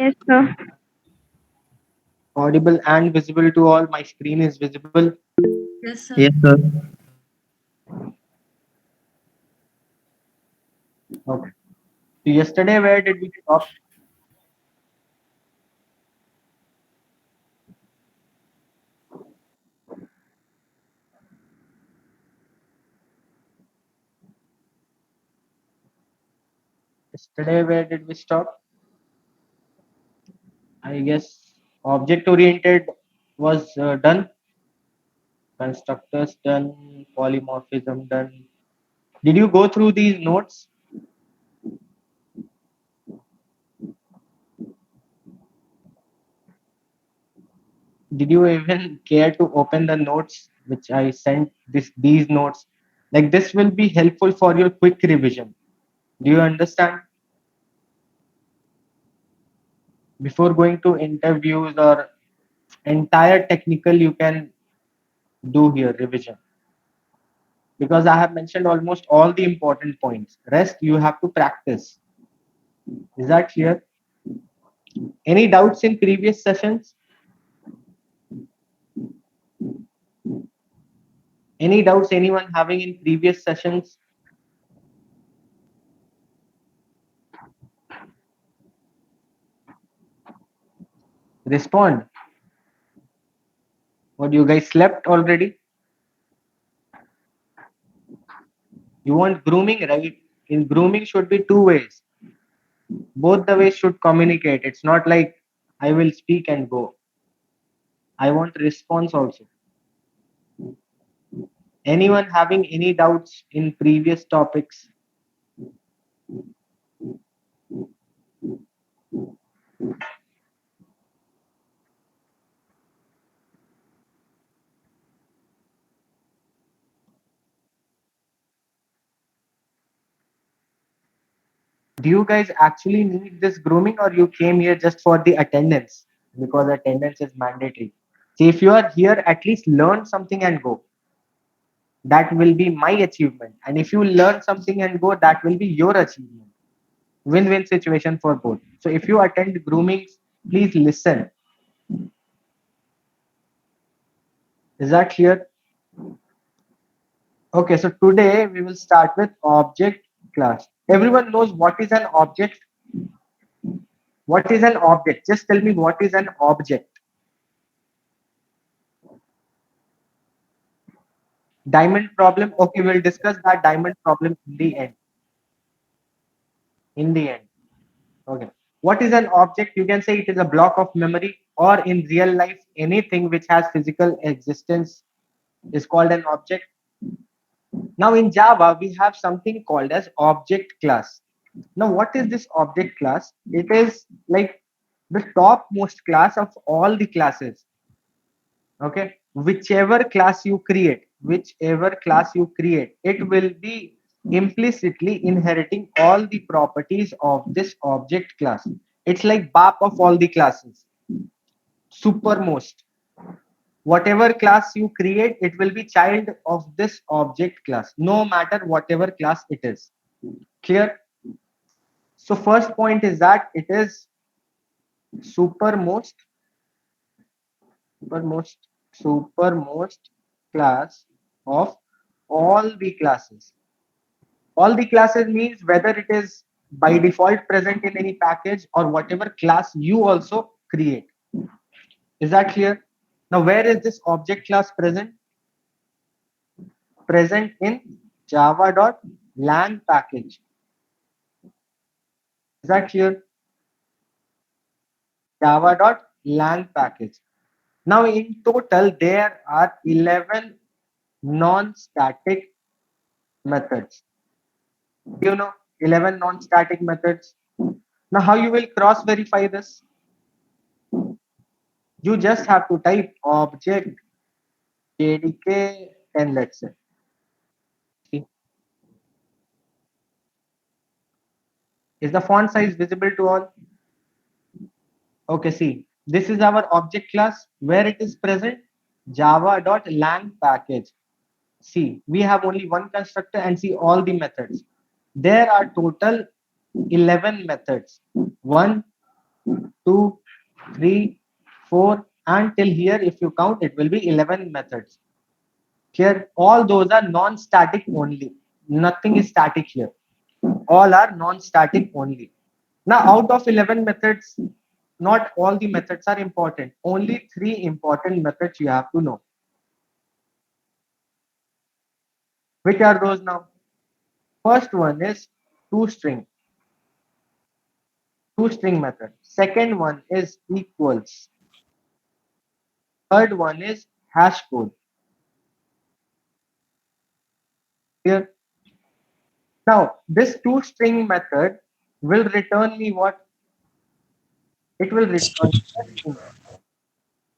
Yes, sir. Audible and visible to all. My screen is visible. Yes, sir. Yes, sir. Okay. So yesterday, where did we stop? Yesterday, where did we stop? I guess object oriented was done. Constructors done. Polymorphism done. Did you go through these notes? Did you even care to open the notes which I sent these notes? Like this will be helpful for your quick revision. Do you understand? Before going to interviews or entire technical you can do here revision because I have mentioned almost all the important points. Rest you have to practice. Is that clear? Any doubts in previous sessions? Any doubts anyone having in previous sessions? Respond. What, you guys slept already? You want grooming, right? In grooming should be two ways. Both the ways should communicate. It's not like I will speak and go. I want response also. Anyone having any doubts in previous topics? Do you guys actually need this grooming or you came here just for the attendance? Because attendance is mandatory. See, if you are here, at least learn something and go. That will be my achievement. And if you learn something and go, that will be your achievement. Win-win situation for both. So if you attend groomings, please listen. Is that clear? Okay, so today we will start with object class. Everyone knows what is an object? What is an object? Just tell me what is an object. Diamond problem. Okay, we'll discuss that diamond problem in the end. In the end. Okay. What is an object? You can say it is a block of memory, or in real life, anything which has physical existence is called an object. Now in Java, we have something called as object class. Now, what is this object class? It is like the topmost class of all the classes. Okay, whichever class you create, it will be implicitly inheriting all the properties of this object class. It's like BAP of all the classes, supermost. Whatever class you create, it will be child of this object class, no matter whatever class it is. Clear? So first point is that it is supermost supermost supermost class of all the classes. All the classes means whether it is by default present in any package or whatever class you also create. Is that clear? Now where is this object class present? Present in java.lang package. Is that clear? Java.lang package. Now in total there are 11 non-static methods. You know, 11 non-static methods. Now how you will cross verify this? You just have to type object jdk 10, let's say. See, is the font size visible to all? Okay, see, this is our object class where it is present java.lang package. See, we have only one constructor and see all the methods. There are total 11 methods. 1, 2, 3, 4, and till here, if you count, it will be 11 methods. Here, all those are non-static only. Nothing is static here. All are non-static only. Now, out of 11 methods, not all the methods are important. Only three important methods you have to know. Which are those now? First one is toString, toString method. Second one is equals. Third one is hash code. Here. Now, this toString method will return me what? It will return a string.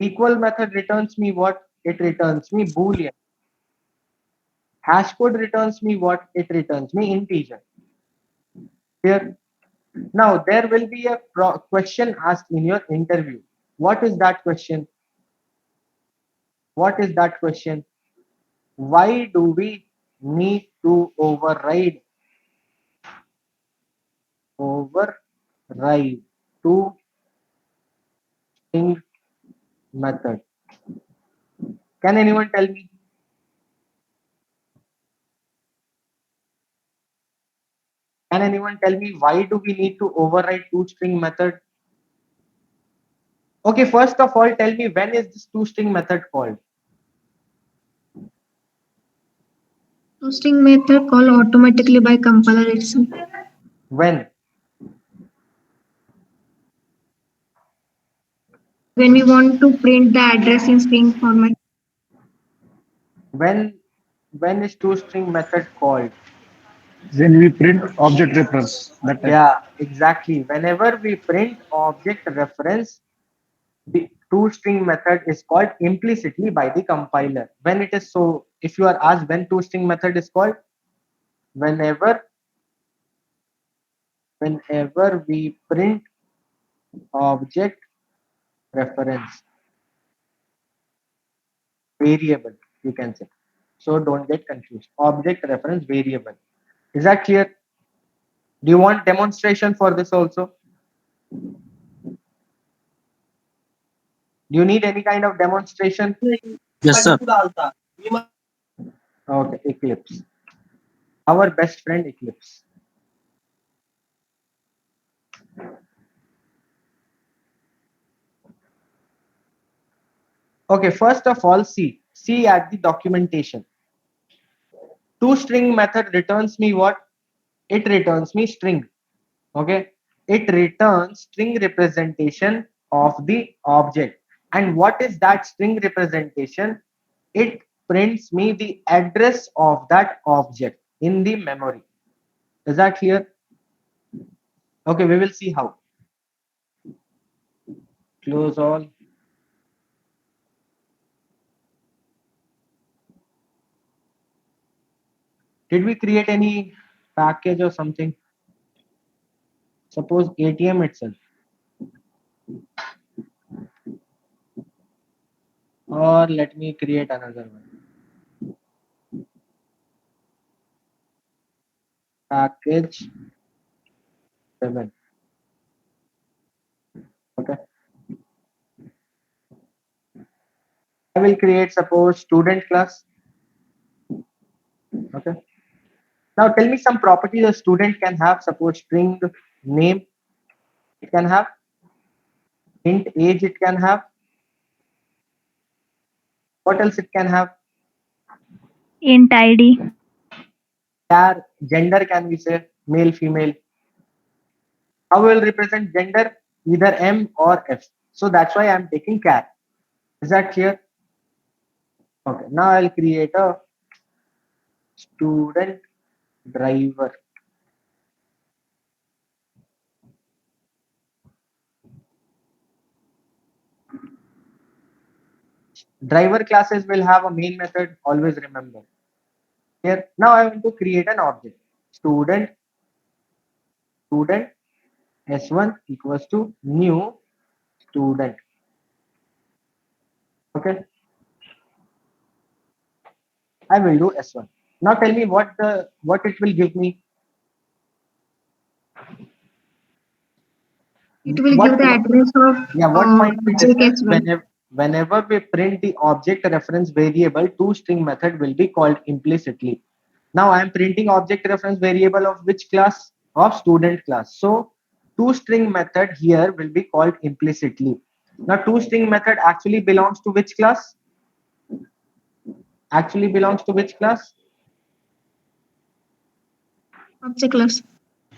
Equal method returns me what? It returns me boolean. Hash code returns me what? It returns me integer. Here. Now, there will be a question asked in your interview. What is that question? What is that question? Why do we need to override to string method? Can anyone tell me? Can anyone tell me why do we need to override to string method? Okay, first of all, tell me when is this to string method called? Toasting method called automatically by compiler itself. When? When we want to print the address in string format. When when is to string method called? When we print object reference, that time. Yeah, exactly. Whenever we print object reference, the toString method is called implicitly by the compiler. When it is so, if you are asked when toString method is called, whenever whenever we print object reference variable, you can say. So don't get confused. Object reference variable. Is that clear? Do you want demonstration for this also? Do you need any kind of demonstration? Yes, sir. Okay, Eclipse. Our best friend Eclipse. Okay, first of all, see at the documentation. ToString method returns me what? It returns me string. Okay, it returns string representation of the object. And what is that string representation? It prints me the address of that object in the memory. Is that clear? Okay, we will see how. Close all. Did we create any package or something? Suppose ATM itself. Or let me create another one. Package 7. Okay. I will create suppose student class. Okay. Now tell me some properties a student can have. Suppose string name it can have, int age it can have. What else it can have? int id. Char gender can we say male female. How we will represent gender? Either M or F. So that's why I'm taking char. Is that clear? Okay. Now I'll create a student driver. Driver classes will have a main method. Always remember. Here now I want to create an object. Student S1 equals to new student. Okay, I will do S1. Now tell me what it will give me. It will What give the address of Yeah, what might be object different as well. whenever we print the object reference variable, toString method will be called implicitly. Now I am printing object reference variable of which class? Of student class. So toString method here will be called implicitly. Now toString method actually belongs to which class? Actually belongs to which class? Object class.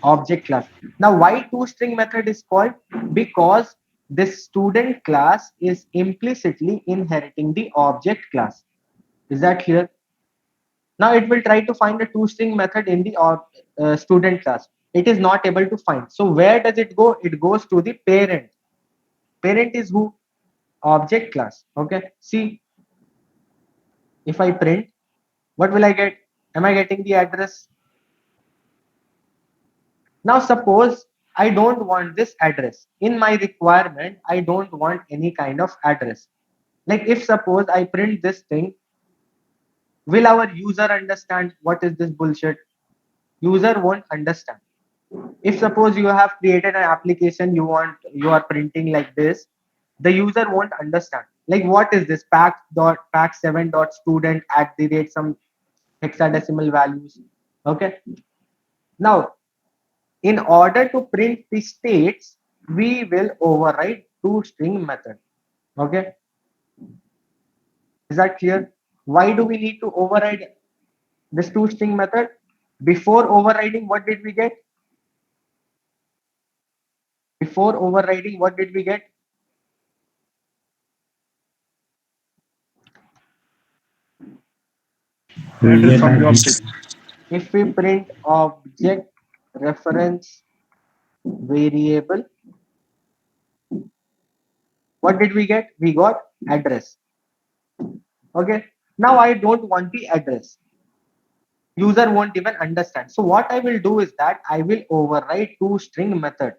Object class. Now why toString method is called? Because this student class is implicitly inheriting the object class. Is that clear? Now it will try to find a toString method in the student class. It is not able to find. So where does it go? It goes to the parent. Parent is who? Object class. Okay. See, if I print, what will I get? Am I getting the address? Now suppose I don't want this address. In my requirement, I don't want any kind of address. Like if suppose I print this thing, will our user understand what is this bullshit? User won't understand. If suppose you have created an application, you are printing like this, the user won't understand. Like what is this pack 7 dot student at the rate some hexadecimal values. Okay. Now in order to print the states, we will override toString method. Okay, is that clear? Why do we need to override this toString method? Before overriding, what did we get? Before overriding, what did we get? address of the object. If we print object reference variable, what did we get? We got address. Okay. Now I don't want the address. User won't even understand. So what I will do is that I will override toString method.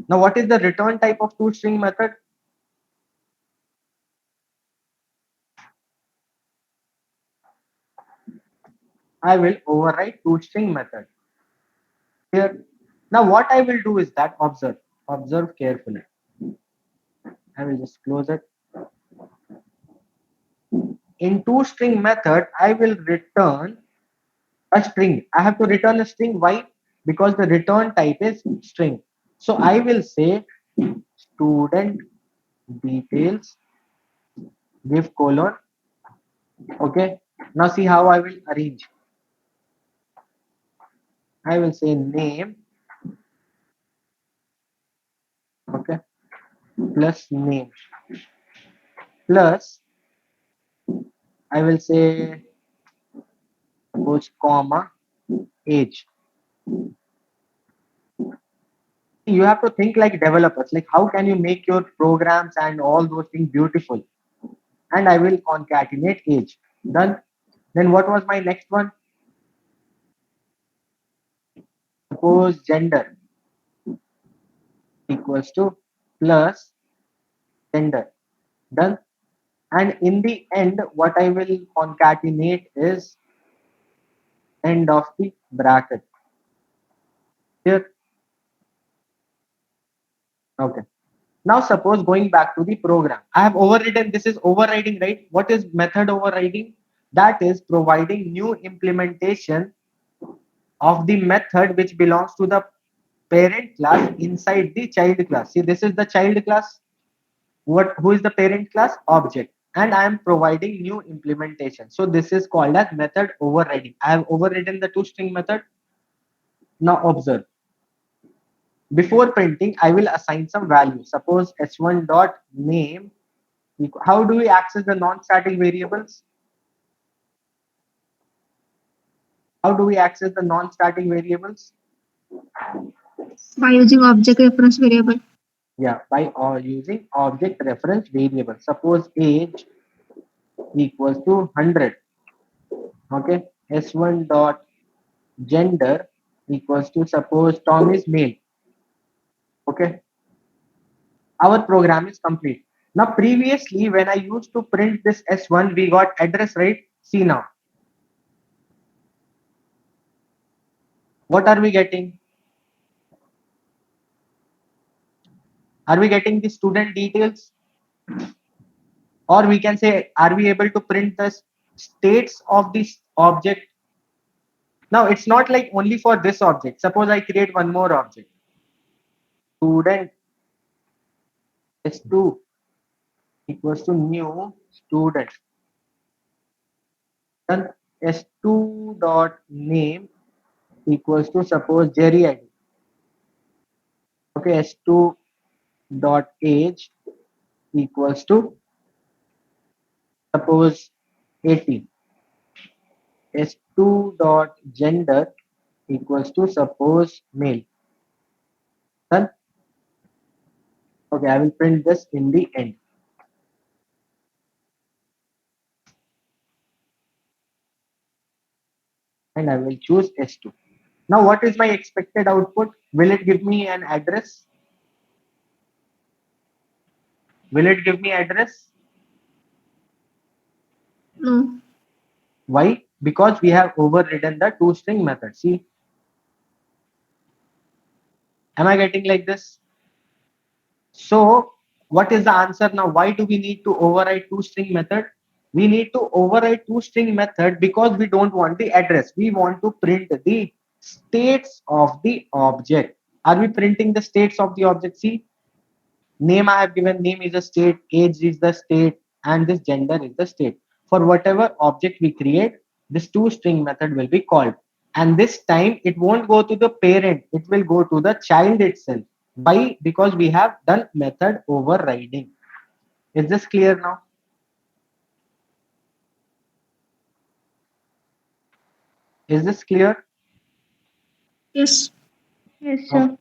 Now what is the return type of toString method? I will override toString method here. Now what I will do is that observe carefully. I will just close it. In toString method, I will return a string. I have to return a string. Why? Because the return type is string. So I will say student details, give colon. Okay. Now see how I will arrange. I will say name, okay, plus name, plus I will say suppose comma age. You have to think like developers. Like how can you make your programs and all those things beautiful? And I will concatenate age. Done. Then what was my next one? Suppose gender equals to plus gender. Done. And in the end, what I will concatenate is end of the bracket. Here. Okay. Now suppose going back to the program, I have overridden, this is overriding, right? What is method overriding? That is providing new implementation of the method which belongs to the parent class inside the child class. See, this is the child class. Who is the parent class? Object. And I am providing new implementation. So this is called as method overriding. I have overridden the toString method. Now observe. Before printing, I will assign some value. Suppose s1 dot name. How do we access the non-static variables? How do we access the non-static variables? By using object reference variable. Yeah, by using object reference variable. Suppose age equals to 100. Okay, s1 dot gender equals to suppose Tom is male. Okay, our program is complete. Now previously when I used to print this s1, we got address, right? See now, what are we getting? Are we getting the student details? Or we can say, are we able to print the states of this object? Now, it's not like only for this object. Suppose I create one more object, student s2 equals to new student. Then s2 dot name equals to suppose Jerry ID. Okay, s2 dot age equals to suppose 80. s2 dot gender equals to suppose male. Then okay, I will print this in the end, and I will choose s2. Now, what is my expected output? Will it give me an address? Will it give me address? No. Why? Because we have overridden the toString method. See, am I getting like this? So, what is the answer now? Why do we need to override toString method? We need to override toString method because we don't want the address. We want to print the states of the object. Are we printing the states of the object? See, name I have given, name is a state, age is the state, and this gender is the state. For whatever object we create, this toString method will be called. And this time it won't go to the parent, it will go to the child itself. Why? Because we have done method overriding. Is this clear now? Is this clear? Yes. Yes, Okay. sir.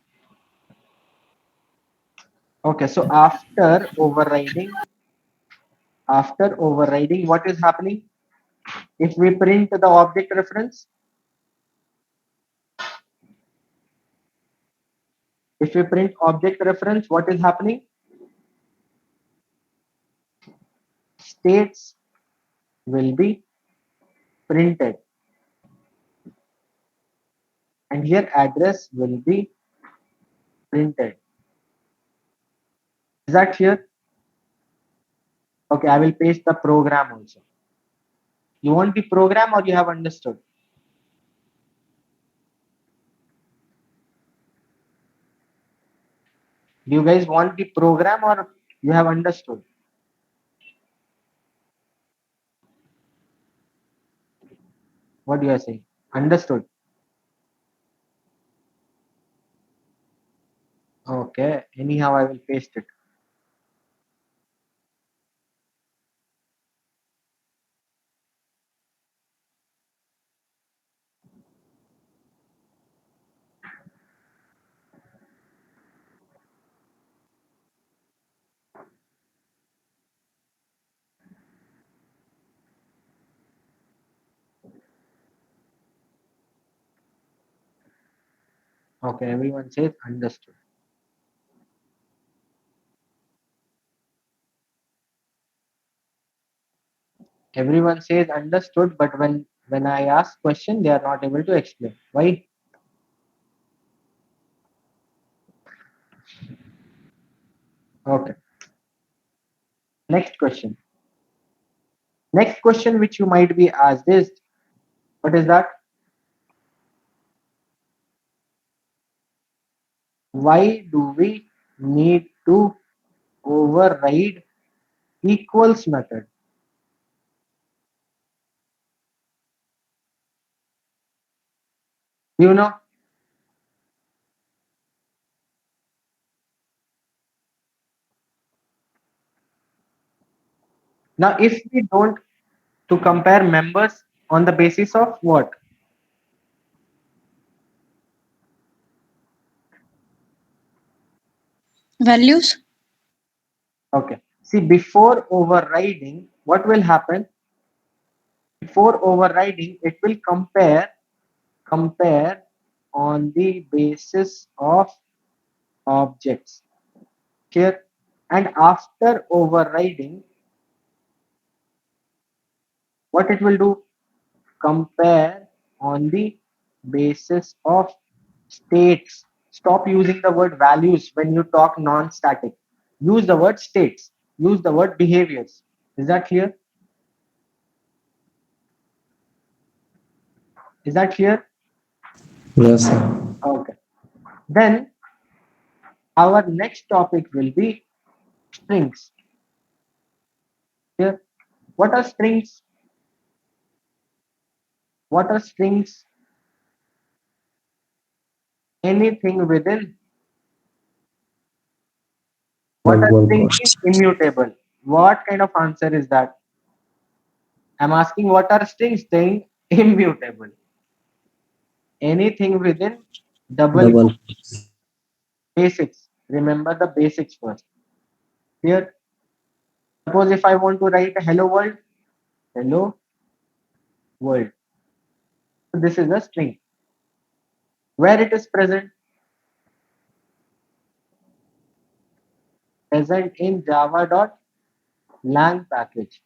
Okay, so after overriding, what is happening? If we print the object reference, if we print object reference, what is happening? States will be printed, and here address will be printed. Is that here? Okay, I will paste the program also. You want the program or you have understood? Do you guys want the program or you have understood? What you are saying? Understood. Okay. Anyhow, I will paste it. Okay, everyone says understood. Everyone says understood, but when I ask question, they are not able to explain. Why? Okay. Next question. Next question which you might be asked is, what is that? Why do we need to override equals method? You know, now if we don't, to compare members on the basis of what? Values? Okay. See, before overriding, what will happen? Before overriding, it will compare on the basis of objects. Here, and after overriding, what it will do? Compare on the basis of states. Stop using the word values when you talk non-static. Use the word states. Use the word behaviors. Is that clear? Is that clear? Yes, sir. Okay. Then our next topic will be strings. Here, what are strings? What are strings? Anything within. What are Double string is quotes. immutable. What kind of answer is that? I'm asking what are strings saying immutable. Anything within double Double quote. Basics. Remember the basics first. Here, suppose if I want to write a hello world. So this is a string. Where it is present in java.lang package.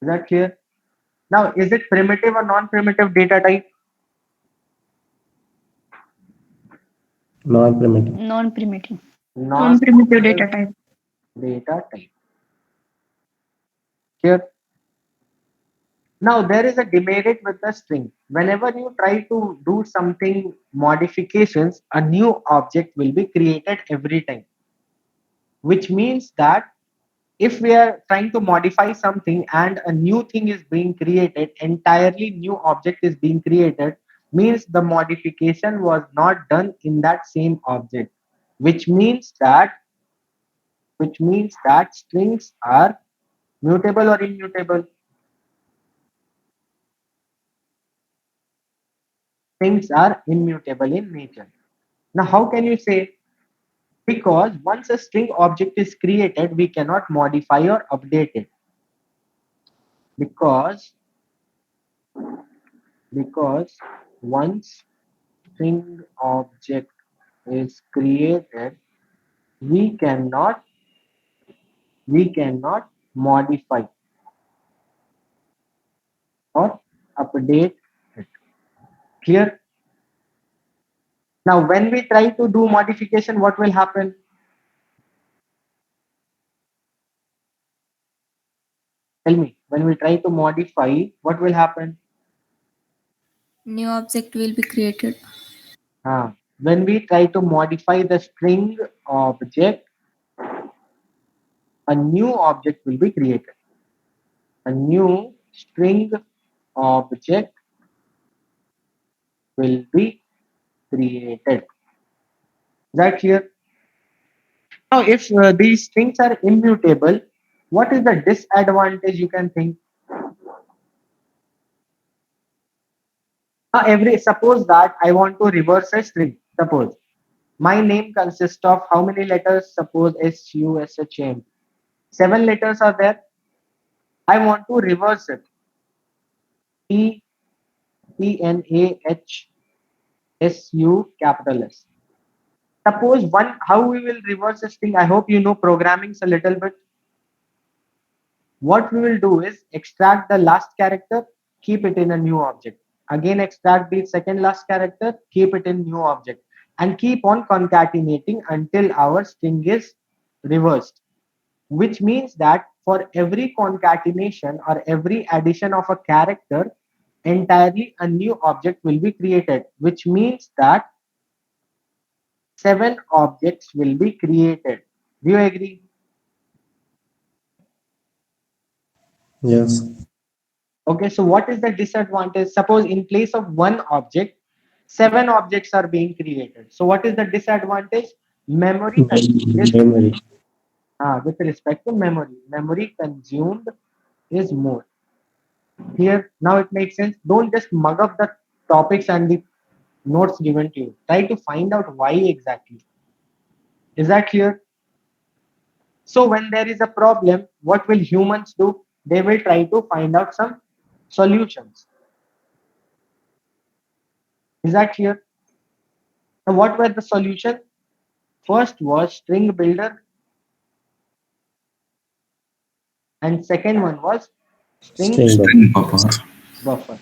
Is that clear? Now, is it primitive or non-primitive data type? non-primitive. Non-primitive. Non-primitive data Non-primitive type. data type. Here, now there is a demerit with the string. Whenever you try to do something modifications, a new object will be created every time, which means that if we are trying to modify something and a new thing is being created, entirely new object is being created, means the modification was not done in that same object, which means that strings are mutable or immutable. Things are immutable in nature. Now, how can you say? Because once a string object is created, we cannot modify or update it. Because once string object is created, we cannot modify or update it. Clear? Now, when we try to do modification, what will happen? Tell me. When we try to modify, what will happen? New object will be created. When we try to modify the string object, a new object will be created. A new string object will be created. Is that clear? Now, if these strings are immutable, what is the disadvantage you can think? Now, every suppose that I want to reverse a string. Suppose my name consists of how many letters? Suppose SUSHM. 7 letters are there. I want to reverse it. TNAHSU capital S. Suppose one, how we will reverse this thing? I hope you know programming a little bit. What we will do is extract the last character, keep it in a new object. Again, extract the second last character, keep it in new object, and keep on concatenating until our string is reversed. Which means that for every concatenation or every addition of a character, entirely a new object will be created. Which means that 7 objects will be created. Do you agree? Yes. Okay, so what is the disadvantage? Suppose in place of one object, 7 objects are being created. So what is the disadvantage? Memory is Memory. with respect to memory consumed is more. Here now it makes sense. Don't just mug up the topics and the notes given to you. Try to find out why exactly. Is that clear? So when there is a problem, what will humans do? They will try to find out some solutions. Is that clear? Now, what were the solution? First was string builder, and second one was string String buffer. String buffer. buffer.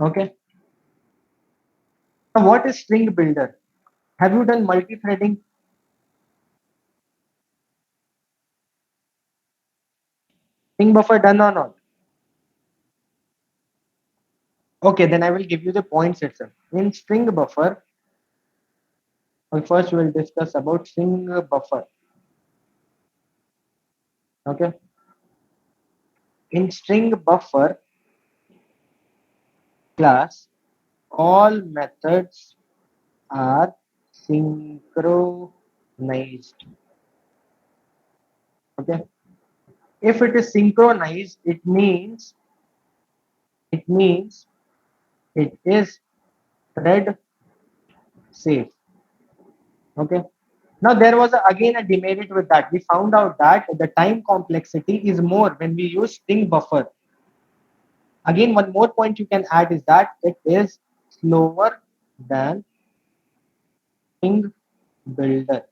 Okay. Now, what is string builder? Have you done multi-threading? String buffer done or not? Okay, then I will give you the points itself. In string buffer, well, first we will discuss about string buffer. Okay, in string buffer class, all methods are synchronized. Okay, if it is synchronized, it means it is thread safe. Okay. Now there was again a demerit with that. We found out that the time complexity is more when we use string buffer. Again, one more point you can add is that it is slower than string builder.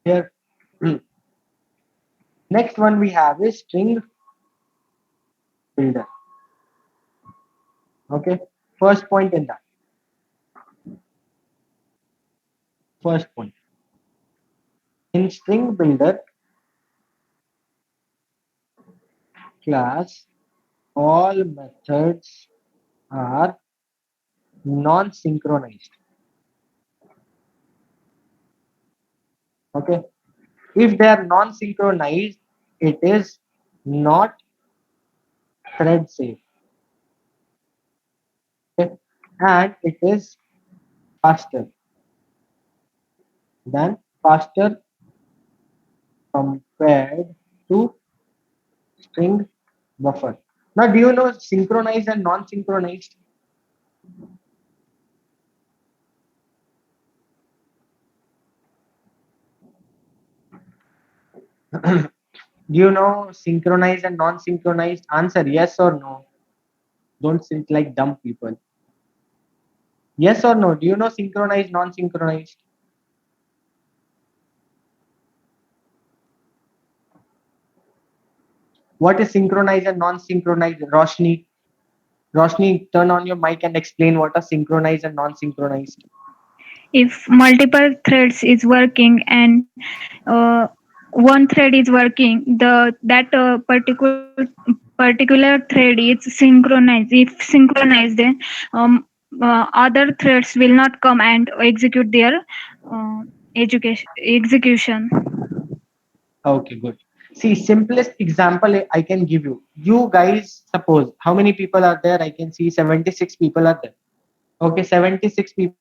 Here, next one we have is string builder. Okay, first point in that. First point in string builder class, all methods are non-synchronized. Okay, if they are non-synchronized, it is not thread safe. Okay? And it is faster faster compared to string buffer. Now, do you know synchronized and non-synchronized? Do you know synchronized and non-synchronized? Answer yes or no. Don't sit like dumb people. Yes or no? Do you know synchronized, non-synchronized? What is synchronized and non-synchronized? Roshni, turn on your mic and explain what are synchronized and non-synchronized. If multiple threads is working and one thread is working, the that particular thread is synchronized. If synchronized, then other threads will not come and execute their uh, education execution. Okay, good. See, simplest example I can give you. You guys, suppose how many people are there? I can see 76 people are there. Okay, 76 people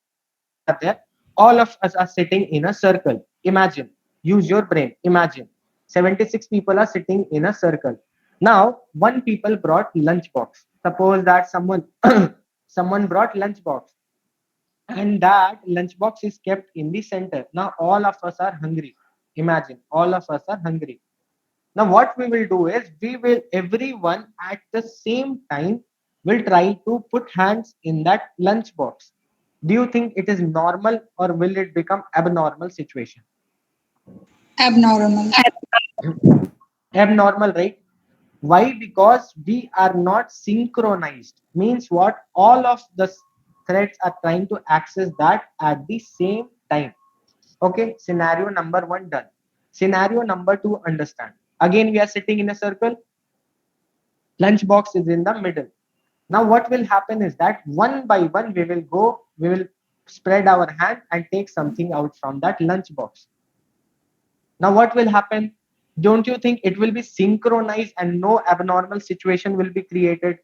are there. All of us are sitting in a circle. Imagine, use your brain. Imagine 76 people are sitting in a circle. Now, one people brought lunchbox. Suppose that someone someone brought lunchbox and that lunchbox is kept in the center. Now, all of us are hungry. Imagine, all of us are hungry. Now, what we will do is we will everyone at the same time will try to put hands in that lunch box. Do you think it is normal or will it become abnormal situation? Abnormal. Abnormal, right? Why? Because we are not synchronized. Means what? All of the threads are trying to access that at the same time. Okay, scenario number one done. Scenario number two, understand. Again, we are sitting in a circle. Lunchbox is in the middle. Now, what will happen is that one by one we will spread our hand and take something out from that lunchbox. Now, what will happen? Don't you think it will be synchronized and no abnormal situation will be created?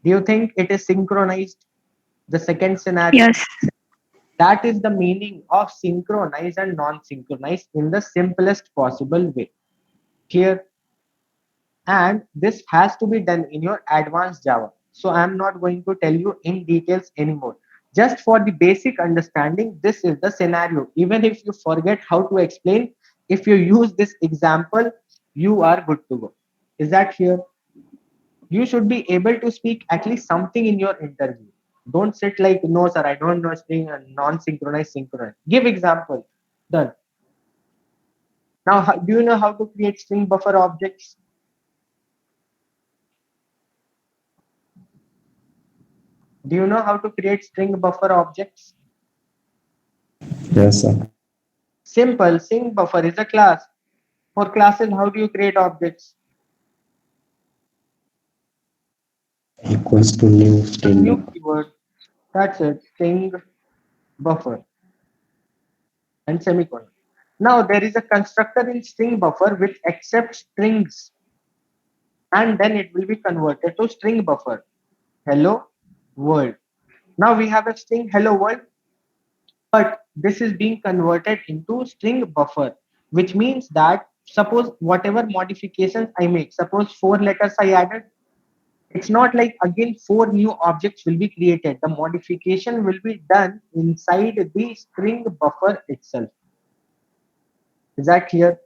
Do you think it is synchronized? The second scenario. Yes. That is the meaning of synchronized and non-synchronized in the simplest possible way. Clear? And this has to be done in your advanced Java. So I'm not going to tell you in details anymore. Just for the basic understanding, this is the scenario. Even if you forget how to explain, if you use this example, you are good to go. Is that clear? You should be able to speak at least something in your interview. Don't sit like, no, sir, I don't know string and non-synchronized, synchronized. Give example. Done. Now, do you know how to create string buffer objects? Do you know how to create string buffer objects? Yes, sir. Simple, string buffer is a class. For classes, how do you create objects? Equals to new Just string new buffer. keyword. That's it. String buffer and semicolon. Now there is a constructor in string buffer which accepts strings and then it will be converted to string buffer. Hello world. Now we have a string hello world, but this is being converted into string buffer, which means that suppose whatever modifications I make, suppose 4 letters I added, it's not like again 4 new objects will be created. The modification will be done inside the string buffer itself. Is that clear?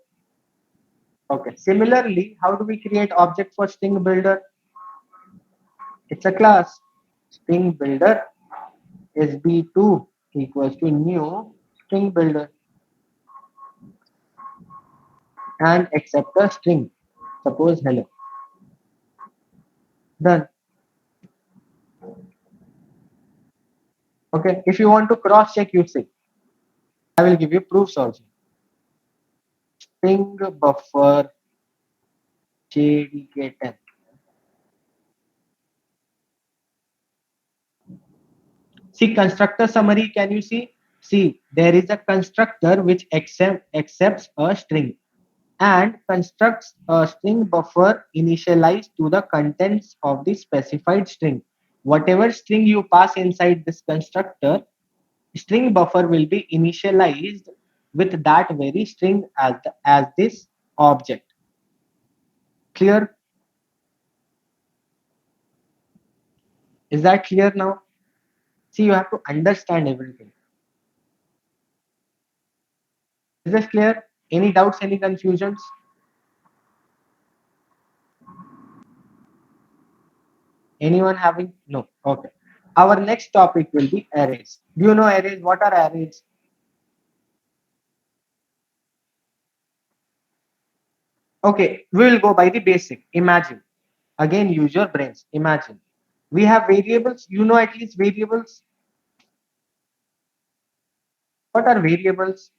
Okay. Similarly, how do we create object for string builder? It's a class. String builder sb2 equals to new string builder and accept a string. Suppose hello. Done. Okay. If you want to cross check, you say. I will give you proofs also. String buffer jdk10. See constructor summary. Can you see? See, there is a constructor which accepts a string and constructs a string buffer initialized to the contents of the specified string. Whatever string you pass inside this constructor, string buffer will be initialized with that very string as this object. Clear? Is that clear now? See, you have to understand everything. Is this clear? Any doubts, any confusions? Anyone having? No. Okay. Our next topic will be arrays. Do you know arrays? What are arrays? Okay, we will go by the basic. Imagine. Again, use your brains. Imagine. We have variables. You know at least variables. What are variables?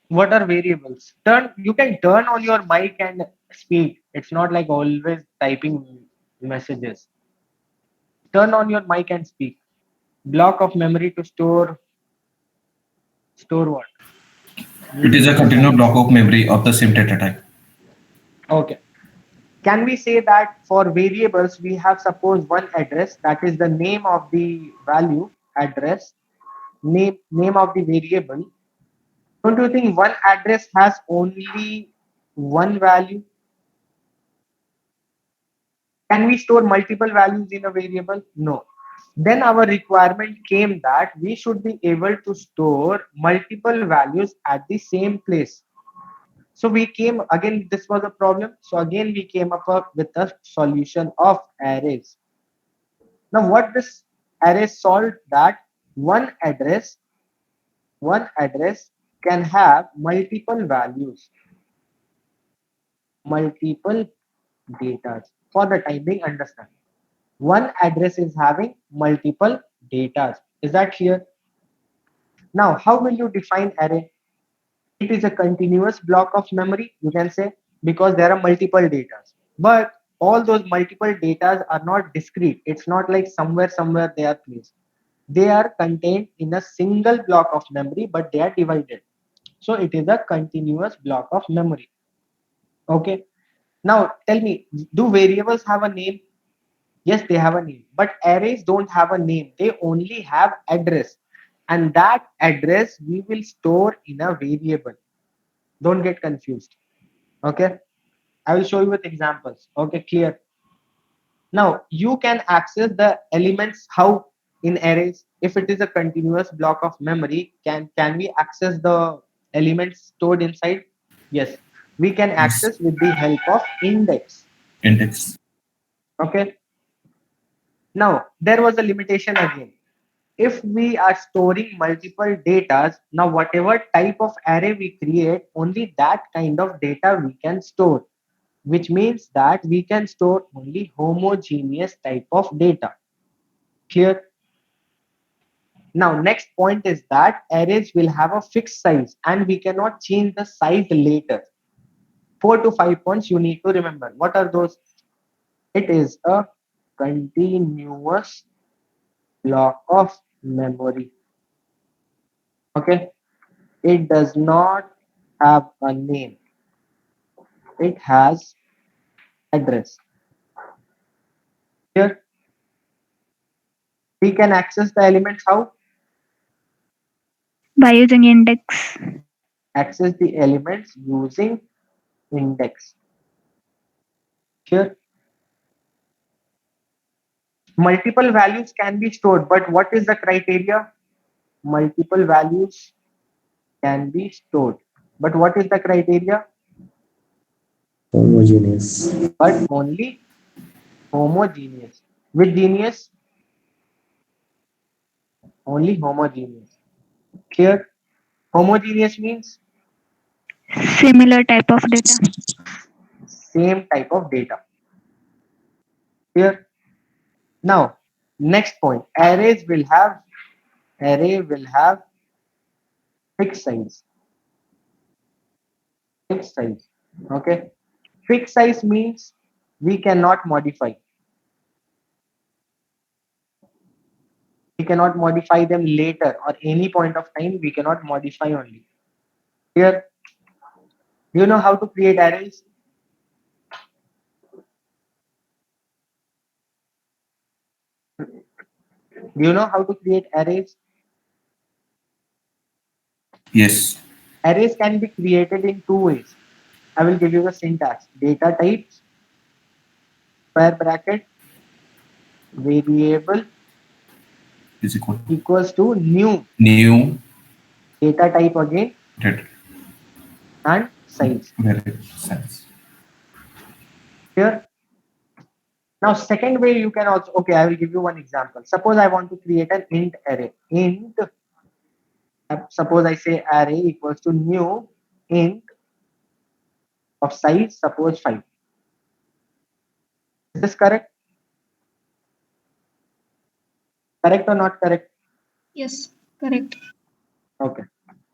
What are variables? You can turn on your mic and speak. It's not like always typing messages. Turn on your mic and speak. Block of memory to store what? It is Using a some continuous language. block of memory of the same data type. Okay. Can we say that for variables we have suppose one address, that is the name of the value, address, name of the variable. Don't you think one address has only one value? Can we store multiple values in a variable? No. Then our requirement came that we should be able to store multiple values at the same place. So we came again, this was a problem. So again, we came with a solution of arrays. Now, what this array solved that one address, one address can have multiple values, multiple data. For the time being, understand. One address is having multiple data. Is that clear? Now, how will you define array? It is a continuous block of memory, you can say, because there are multiple data. But all those multiple data are not discrete. It's not like somewhere they are placed. They are contained in a single block of memory, but they are divided. So it is a continuous block of memory. Okay. Now tell me, do variables have a name? Yes, they have a name, but arrays don't have a name. They only have address. And that address we will store in a variable. Don't get confused. Okay. I will show you with examples. Okay, clear. Now you can access the elements how in arrays. If it is a continuous block of memory, can we access the elements stored inside? Yes, we can Yes. access with the help of index. Index. Okay. Now there was a limitation again. If we are storing multiple data, now whatever type of array we create, only that kind of data we can store, which means that we can store only homogeneous type of data. Clear? Now, next point is that arrays will have a fixed size and we cannot change the size later. 4 to 5 points you need to remember. What are those? It is a continuous block of memory. Okay. It does not have a name. It has address. Here we can access the elements how? by using index. Access the elements using index. Here multiple values can be stored, but what is the criteria? Multiple values can be stored. But what is the criteria? Homogeneous. But only homogeneous. With genius, only homogeneous. Here, homogeneous means Similar type of data. same type of data. Here, now, next point. Array will have fixed size. Fixed size. Okay. Fixed size means we cannot modify. We cannot modify them later or any point of time. We cannot modify only. Here, you know how to create arrays? Do you know how to create arrays? Yes. Arrays can be created in two ways. I will give you the syntax. Data types, square bracket, variable Is equal to equals to new new data type again data and size. variable size. Here, now second way you can also, okay, I will give you one example. Suppose I want to create an int array. Int, suppose I say array equals to new int of size, suppose 5. Is this correct? Correct or not correct? Yes, correct. Okay.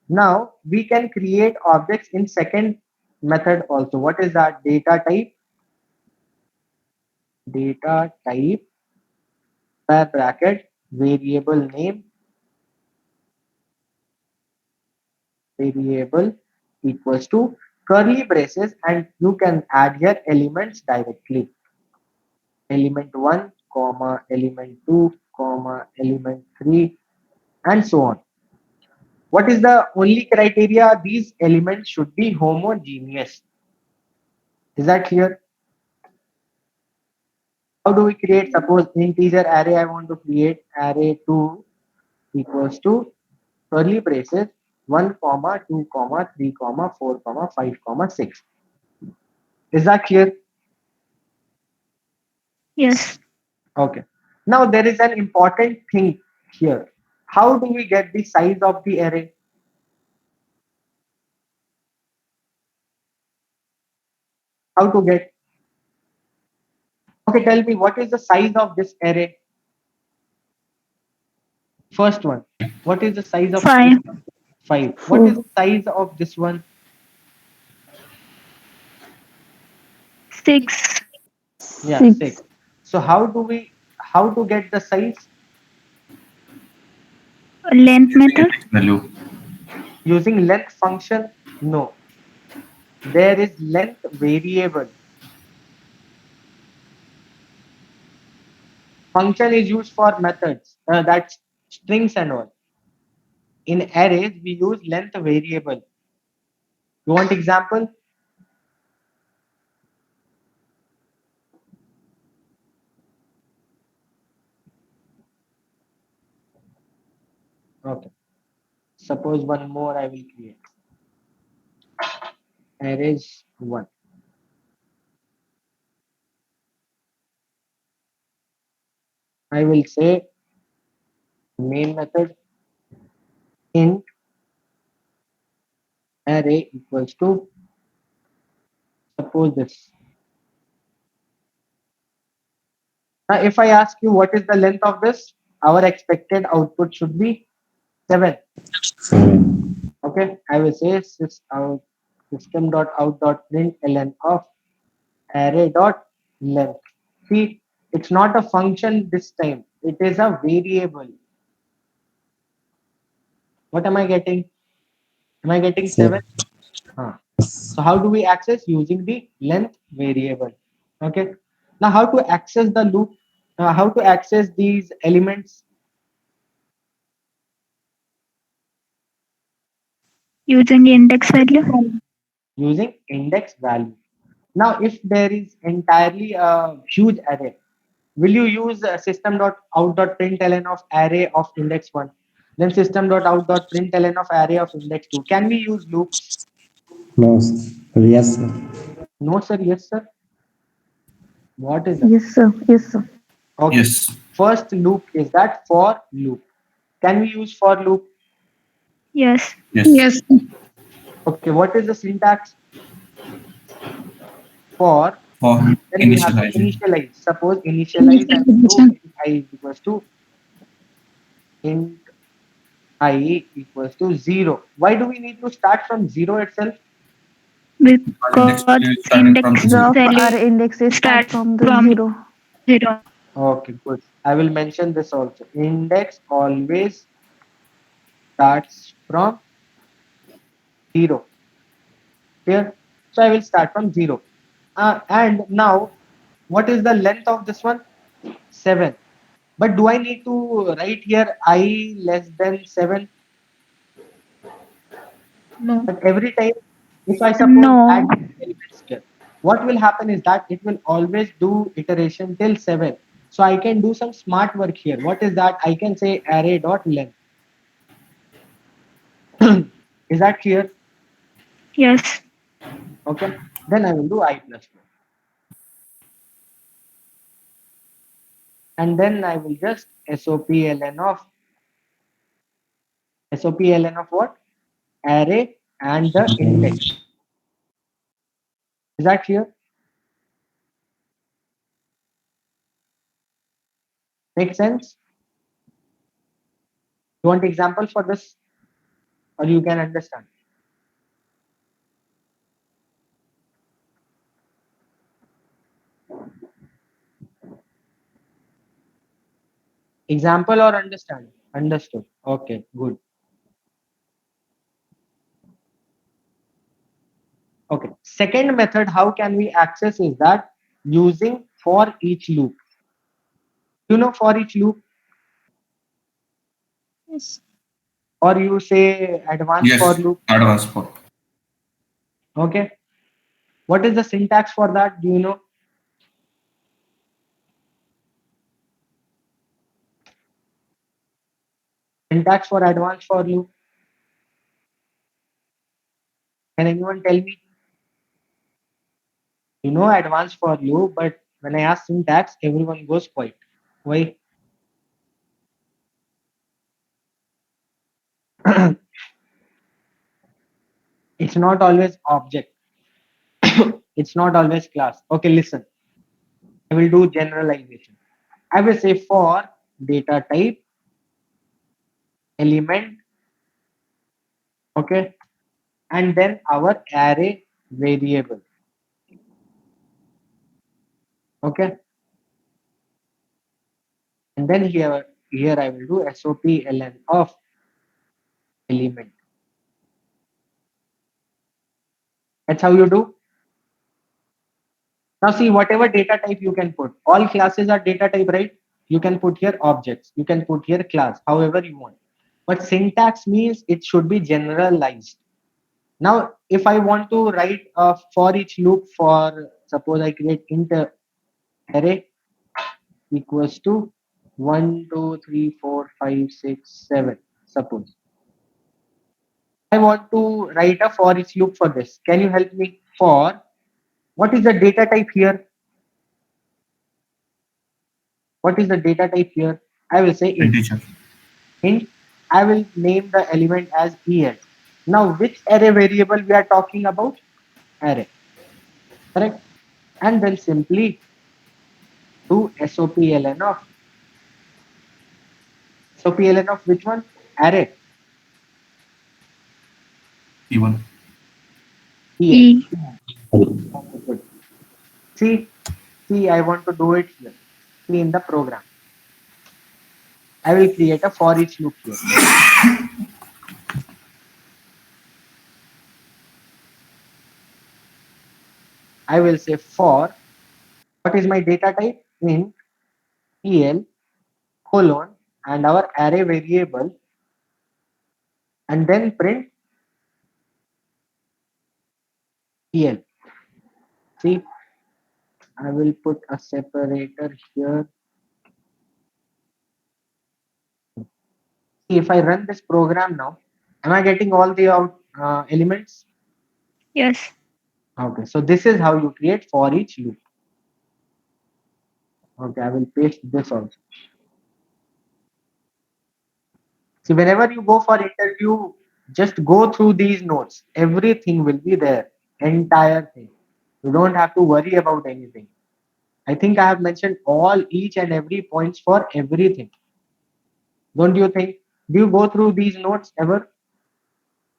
Now we can create objects in second method also. What is that? Data type, square bracket, variable name, variable equals to curly braces, and you can add here elements directly. Element 1, comma, element 2, comma, element 3, and so on. What is the only criteria? These elements should be homogeneous. Is that clear? How do we create? Suppose integer array, I want to create array 2 equals to curly braces 1 comma 2 comma 3 comma 4 comma 5 comma 6. Is that clear? Yes. Okay. Now there is an important thing here. How do we get the size of the array? How to get? Okay, tell me what is the size of this array? First one. What is the size of array? 5. 5. What is Four. the size of this one? 6. Yeah, 6. So how to get the size? Length Using method. index value. Using length function? No. There is length variable. Function is used for methods, that's strings and all. In arrays, we use length variable. You want example? Okay. Suppose one more I will create. Arrays 1. I will say main method int array equals to, suppose this. Now, if I ask you what is the length of this, our expected output should be 7. 7. Okay, I will say system.out.println of array dot length. See, it's not a function this time. It is a variable. What am I getting? Am I getting 7? 7. Huh. So how do we access? Using the length variable. Okay. Now how to access the loop? How to access these elements? Using index value. Using index value. Now if there is entirely a huge array, will you use system.out.println of array of index 1? Then system.out.println of array of index 2. Can we use loops? No. Yes, sir. No sir, yes sir. What is that? Yes, sir. Yes, sir. Okay. Yes. First loop is that for loop. Can we use for loop? Yes. Yes. Yes. Okay, what is the syntax for? For Then we have to initializing. initialize. Suppose initialize I will do Initialization. int I is equals to int I equals to 0. Why do we need to start from 0 itself? Because index Because value is starting index from the Because zero. of value our indexes start start from the from zero. 0. Okay, good. I will mention this also. Index always starts from 0. Here. So I will start from 0. And now, what is the length of this one? 7. But do I need to write here I less than 7? No. But every time, if I suppose add No. elements here, what will happen is that it will always do iteration till 7. So I can do some smart work here. What is that? I can say array dot length. Is that clear? Yes. Okay. Then I will do I plus 1. And then I will just SOPLN of what? Array and the index. Is that clear? Make sense? You want example for this or you can understand? Example or understand? Understood. Okay, good. Okay. Second method, how can we access is that using for each loop. You know for each loop Yes. or you say advanced for Yes. loop. Advanced for. Okay. What is the syntax for that? Do you know? Syntax for advanced for loop. Can anyone tell me? You know advanced for loop, but when I ask syntax, everyone goes quiet. Why? It's not always object. It's not always class. Okay, listen. I will do generalization. I will say for data type element, okay, and then our array variable, okay, and then here I will do SOPLN of element. That's how you do. Now see whatever data type you can put. All classes are data type, right? You can put here objects. You can put here class, however you want. But syntax means it should be generalized. Now, if I want to write a for each loop for suppose I create int array equals to 1, 2, 3, 4, 5, 6, 7. Suppose I want to write a for each loop for this. Can you help me? For what is the data type here? What is the data type here? I will say int. Integer. Int, I will name the element as EL. Now, which array variable we are talking about? Array, correct? And then simply do SOPLN of which one? Array, Even. EL. E. Okay, good. See, see, I want to do it here. See in the program. I will create a for each loop here. I will say for what is my data type? Int EL colon and our array variable and then print EL. See, I will put a separator here. See, if I run this program now, am I getting all the elements? Yes. Okay, so this is how you create for each loop. Okay, I will paste this also. See, whenever you go for interview, just go through these notes. Everything will be there, entire thing. You don't have to worry about anything. I think I have mentioned all each and every points for everything. Don't you think? Do you go through these notes ever?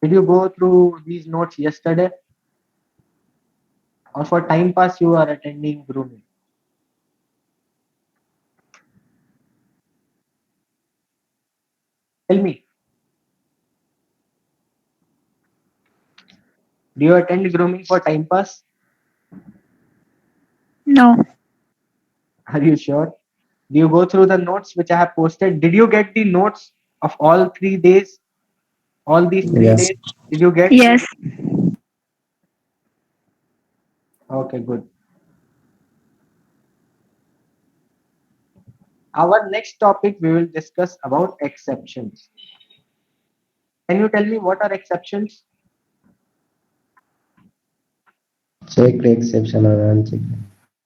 Did you go through these notes yesterday? Or for time pass you are attending grooming? Tell me, do you attend grooming for time pass? No. Are you sure? Do you go through the notes which I have posted? Did you get the notes of all 3 days? All these three Yes. days? Did you get? Yes. Okay, good. Our next topic we will discuss about exceptions. Can you tell me what are exceptions? Checked exception or unchecked.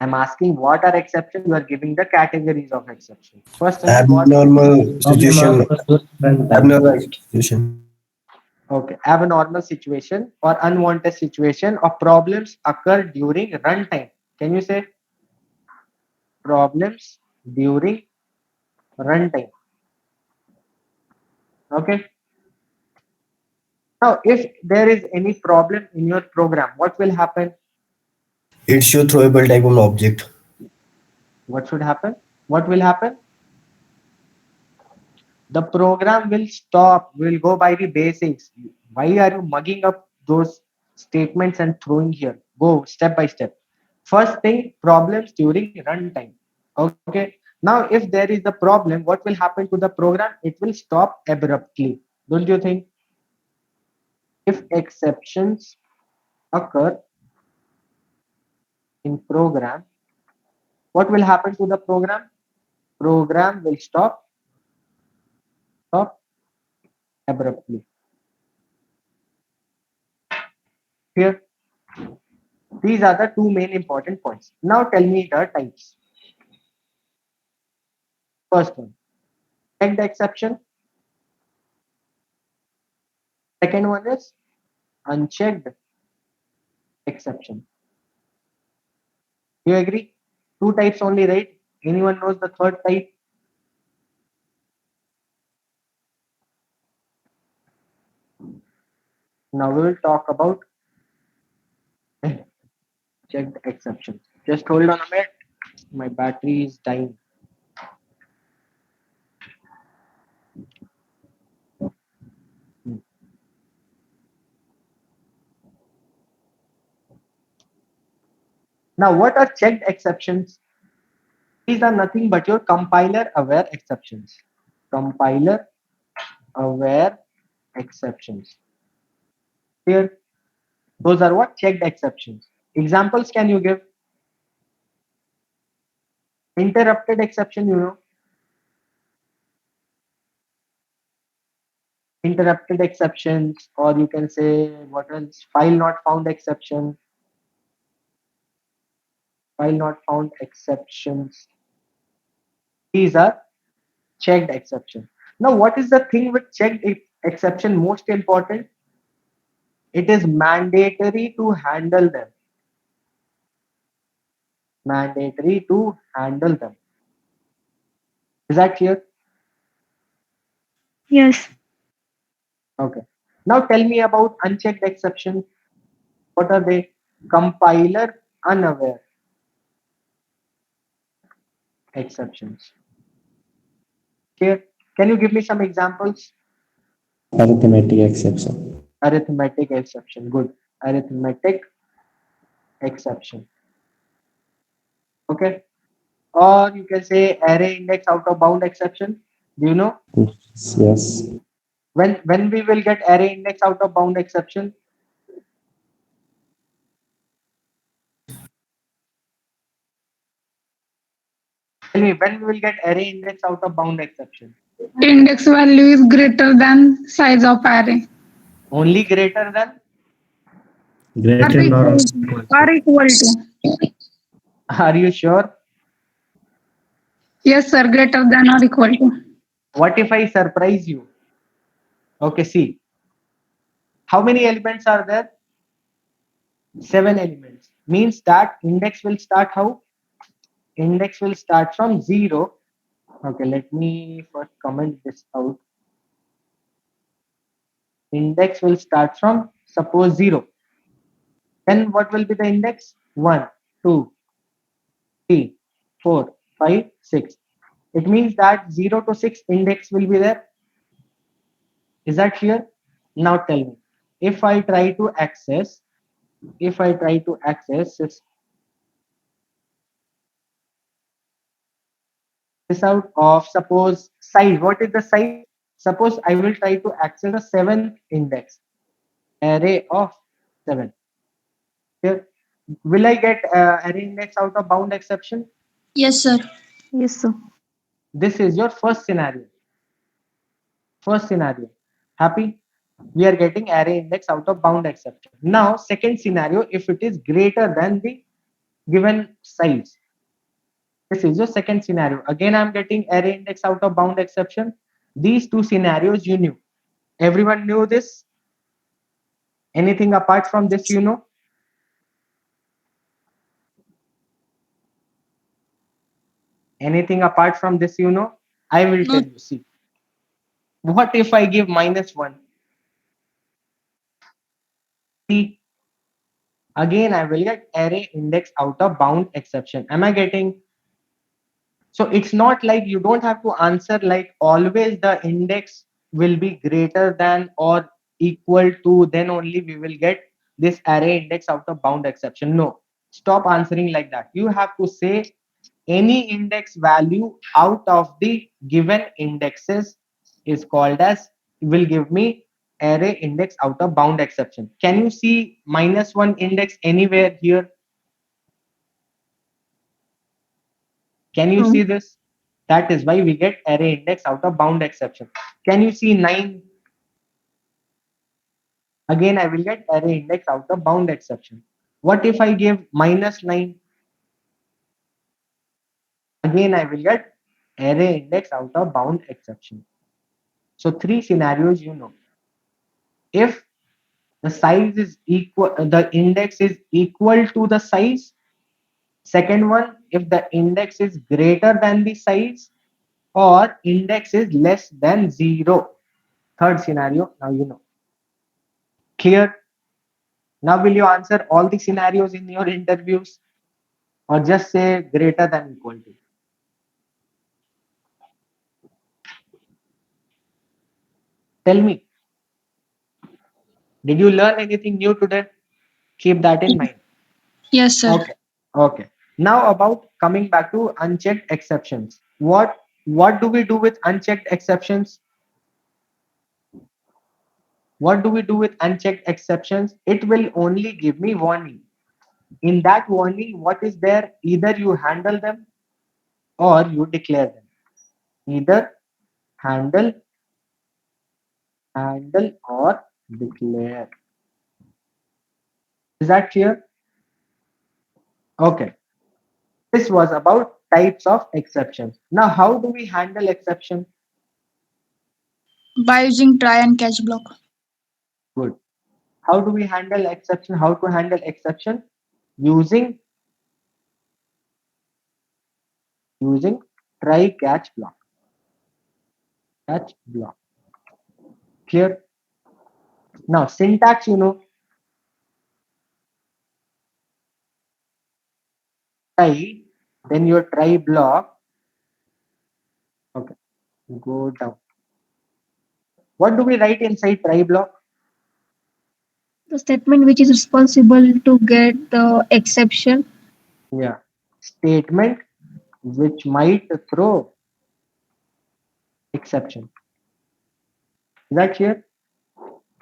I'm asking what are exceptions. You are giving the categories of exceptions. First, tell me what. Abnormal situation. Runtime. Abnormal situation. Okay, abnormal situation or unwanted situation or problems occur during runtime. Can you say problems during runtime? Okay. Now, if there is any problem in your program, what will happen? It's your throwable type of object. What should happen? What will happen? The program will stop, will go by the basics. Why are you mugging up those statements and throwing here? Go step by step. First thing, problems during runtime. Okay. Now, if there is a problem, what will happen to the program? It will stop abruptly. Don't you think? If exceptions occur in program, what will happen to the program? Program will stop abruptly. Here, these are the two main important points. Now tell me the types. First one, checked exception. Second one is unchecked exception. You agree? Two types only, right? Anyone knows the third type? Now we will talk about checked exceptions. Just hold on a minute. My battery is dying. Now, what are checked exceptions? These are nothing but your compiler aware exceptions. Compiler aware exceptions. Here, those are what checked exceptions. Examples can you give? Interrupted exception, interrupted exceptions, or you can say what else? File not found exception, file not found exceptions. These are checked exceptions. Now, what is the thing with checked exception most important? It is mandatory to handle them. Mandatory to handle them. Is that clear? Yes. Okay. Now tell me about unchecked exceptions. What are they? Compiler unaware exceptions. Clear? Can you give me some examples? Arithmetic exception. Arithmetic exception. Good. Arithmetic exception. Okay. Or you can say array index out of bound exception. Do you know Yes. when we will get array index out of bound exception? Tell me when we will get array index out of bound exception. Index value is greater than size of array. Only greater than. Or Greater or equal to. equal Or to. equal to. Are you sure? Yes, sir. Greater than or equal to. What if I surprise you? Okay, see. How many elements are there? 7 elements. Means that index will start how? Index will start from 0. Okay, let me first comment this out. Index will start from suppose 0. Then what will be the index? 1, 2, 3, 4, 5, 6. It means that 0 to 6 index will be there. Is that clear? Now tell me. If I try to access, if I try to access this out of suppose size. What is the size? Suppose I will try to access the seventh index, array of 7. Here, will I get array index out of bound exception? Yes, sir. Yes, sir. This is your first scenario. First scenario. Happy? We are getting array index out of bound exception. Now, second scenario, if it is greater than the given size. This is your second scenario. Again, I'm getting array index out of bound exception. These two scenarios you knew. Everyone knew this. Anything apart from this, you know? Anything apart from this, you know? I will No. tell you. See, what if I give -1? See, again, I will get array index out of bound exception. Am I getting? So it's not like you don't have to answer like always the index will be greater than or equal to, then only we will get this array index out of bound exception. No, stop answering like that. You have to say any index value out of the given indexes is called as will give me array index out of bound exception. Can you see -1 index anywhere here? Can you No. see this? That is why we get array index out of bound exception. Can you see 9? Again, I will get array index out of bound exception. What if I give -9? Again, I will get array index out of bound exception. So three scenarios you know. If the size is equal, the index is equal to the size. Second one, if the index is greater than the size or index is less than 0. Third scenario, now you know. Clear? Now, will you answer all the scenarios in your interviews or just say greater than equal to? Tell me, did you learn anything new today? Keep that in mind. Yes, sir. Okay. Okay. Now about coming back to unchecked exceptions. What do we do with unchecked exceptions? What do we do with unchecked exceptions? It will only give me warning. In that warning, what is there? Either you handle them or you declare them. Either handle, handle or declare. Is that clear? Okay. This was about types of exceptions. Now, how do we handle exception? By using try and catch block. Good. How do we handle exception? How to handle exception? Using using try catch block. Catch block. Clear? Now syntax, try, then your try block. Okay, go down. What do we write inside try block? The statement which is responsible to get the exception. Yeah. Statement which might throw exception. Is that clear?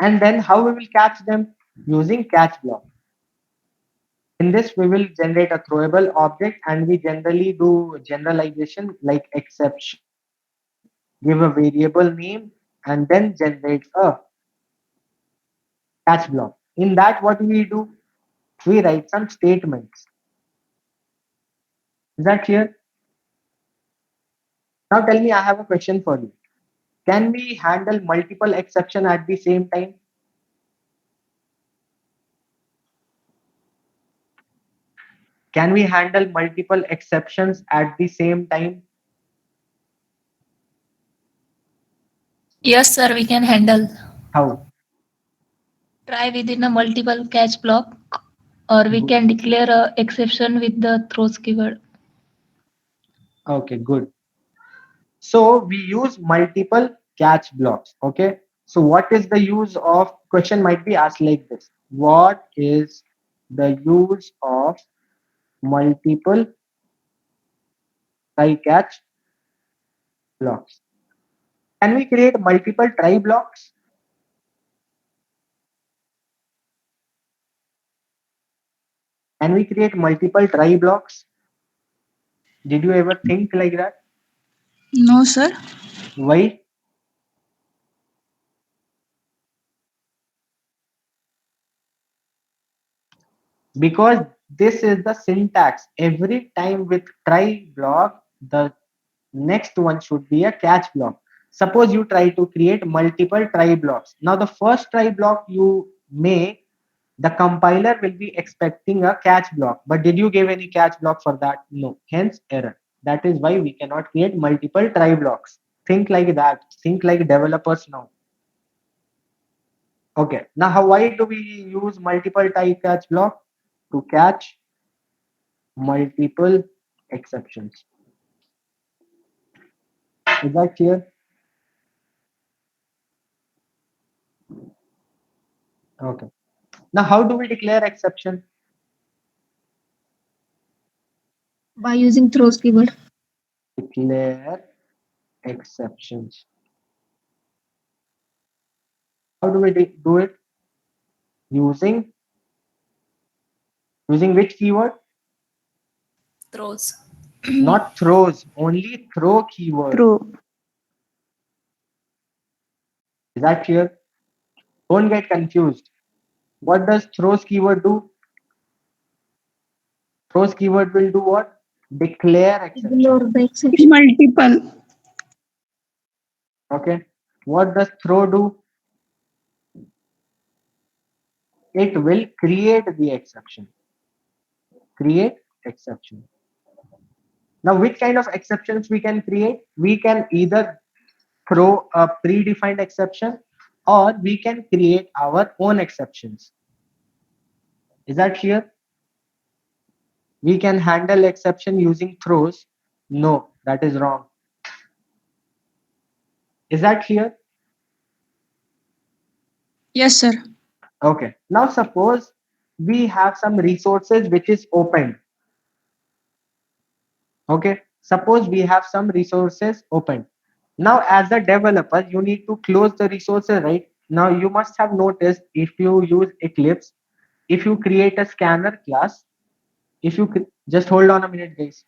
And then how we will catch them? Using catch block. In this, we will generate a throwable object and we generally do generalization like exception, give a variable name, and then generate a catch block. In that, what we do? We write some statements. Is that clear? Now tell me, I have a question for you. Can we handle multiple exception at the same time? Can we handle multiple exceptions at the same time? Yes, sir, we can handle. How? Try within a multiple catch block, or we Good. can declare a exception with the throws keyword. Okay, good. So we use multiple catch blocks. Okay. So what is the use of question might be asked like this? What is the use of multiple try catch blocks? Can we create multiple try blocks? Can we create multiple try blocks? Did you ever think like that? No, sir. Why? Because this is the syntax. Every time with try block, the next one should be a catch block. Suppose you try to create multiple try blocks. Now the first try block you make, the compiler will be expecting a catch block. But did you give any catch block for that? No. Hence error. That is why we cannot create multiple try blocks. Think like that. Think like developers now. Okay. Now why do we use multiple try catch block? To catch multiple exceptions. Is that clear? Okay. Now how do we declare exception? By using throws keyword. Declare exceptions. How do we do it? Using which keyword? Throws. Not throws, only throw keyword. True. Is that clear? Don't get confused. What does throws keyword do? Throws keyword will do what? Declare exception. Ignore the exception. Multiple. Okay. What does throw do? It will create the exception. Create exception. Now, which kind of exceptions we can create? We can either throw a predefined exception or we can create our own exceptions. Is that clear? We can handle exception using throws. No, that is wrong. Is that clear? Yes, sir. Okay. Now suppose we have some resources which is open. Okay. Suppose we have some resources open. Now as a developer, you need to close the resources, right? Now you must have noticed if you use Eclipse, if you create a scanner class, if you just hold on a minute, guys.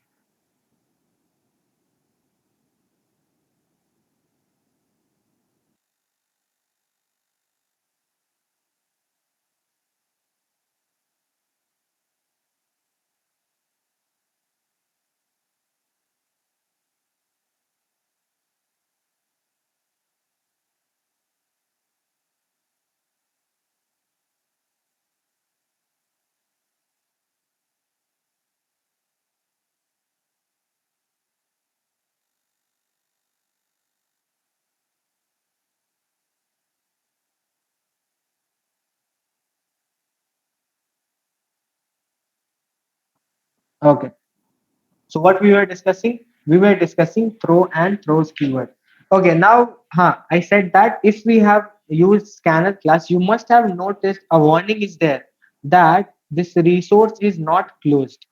Okay. So what we were discussing? We were discussing throw and throws keyword. Okay, now I said that if we have used scanner class, you must have noticed a warning is there that this resource is not closed.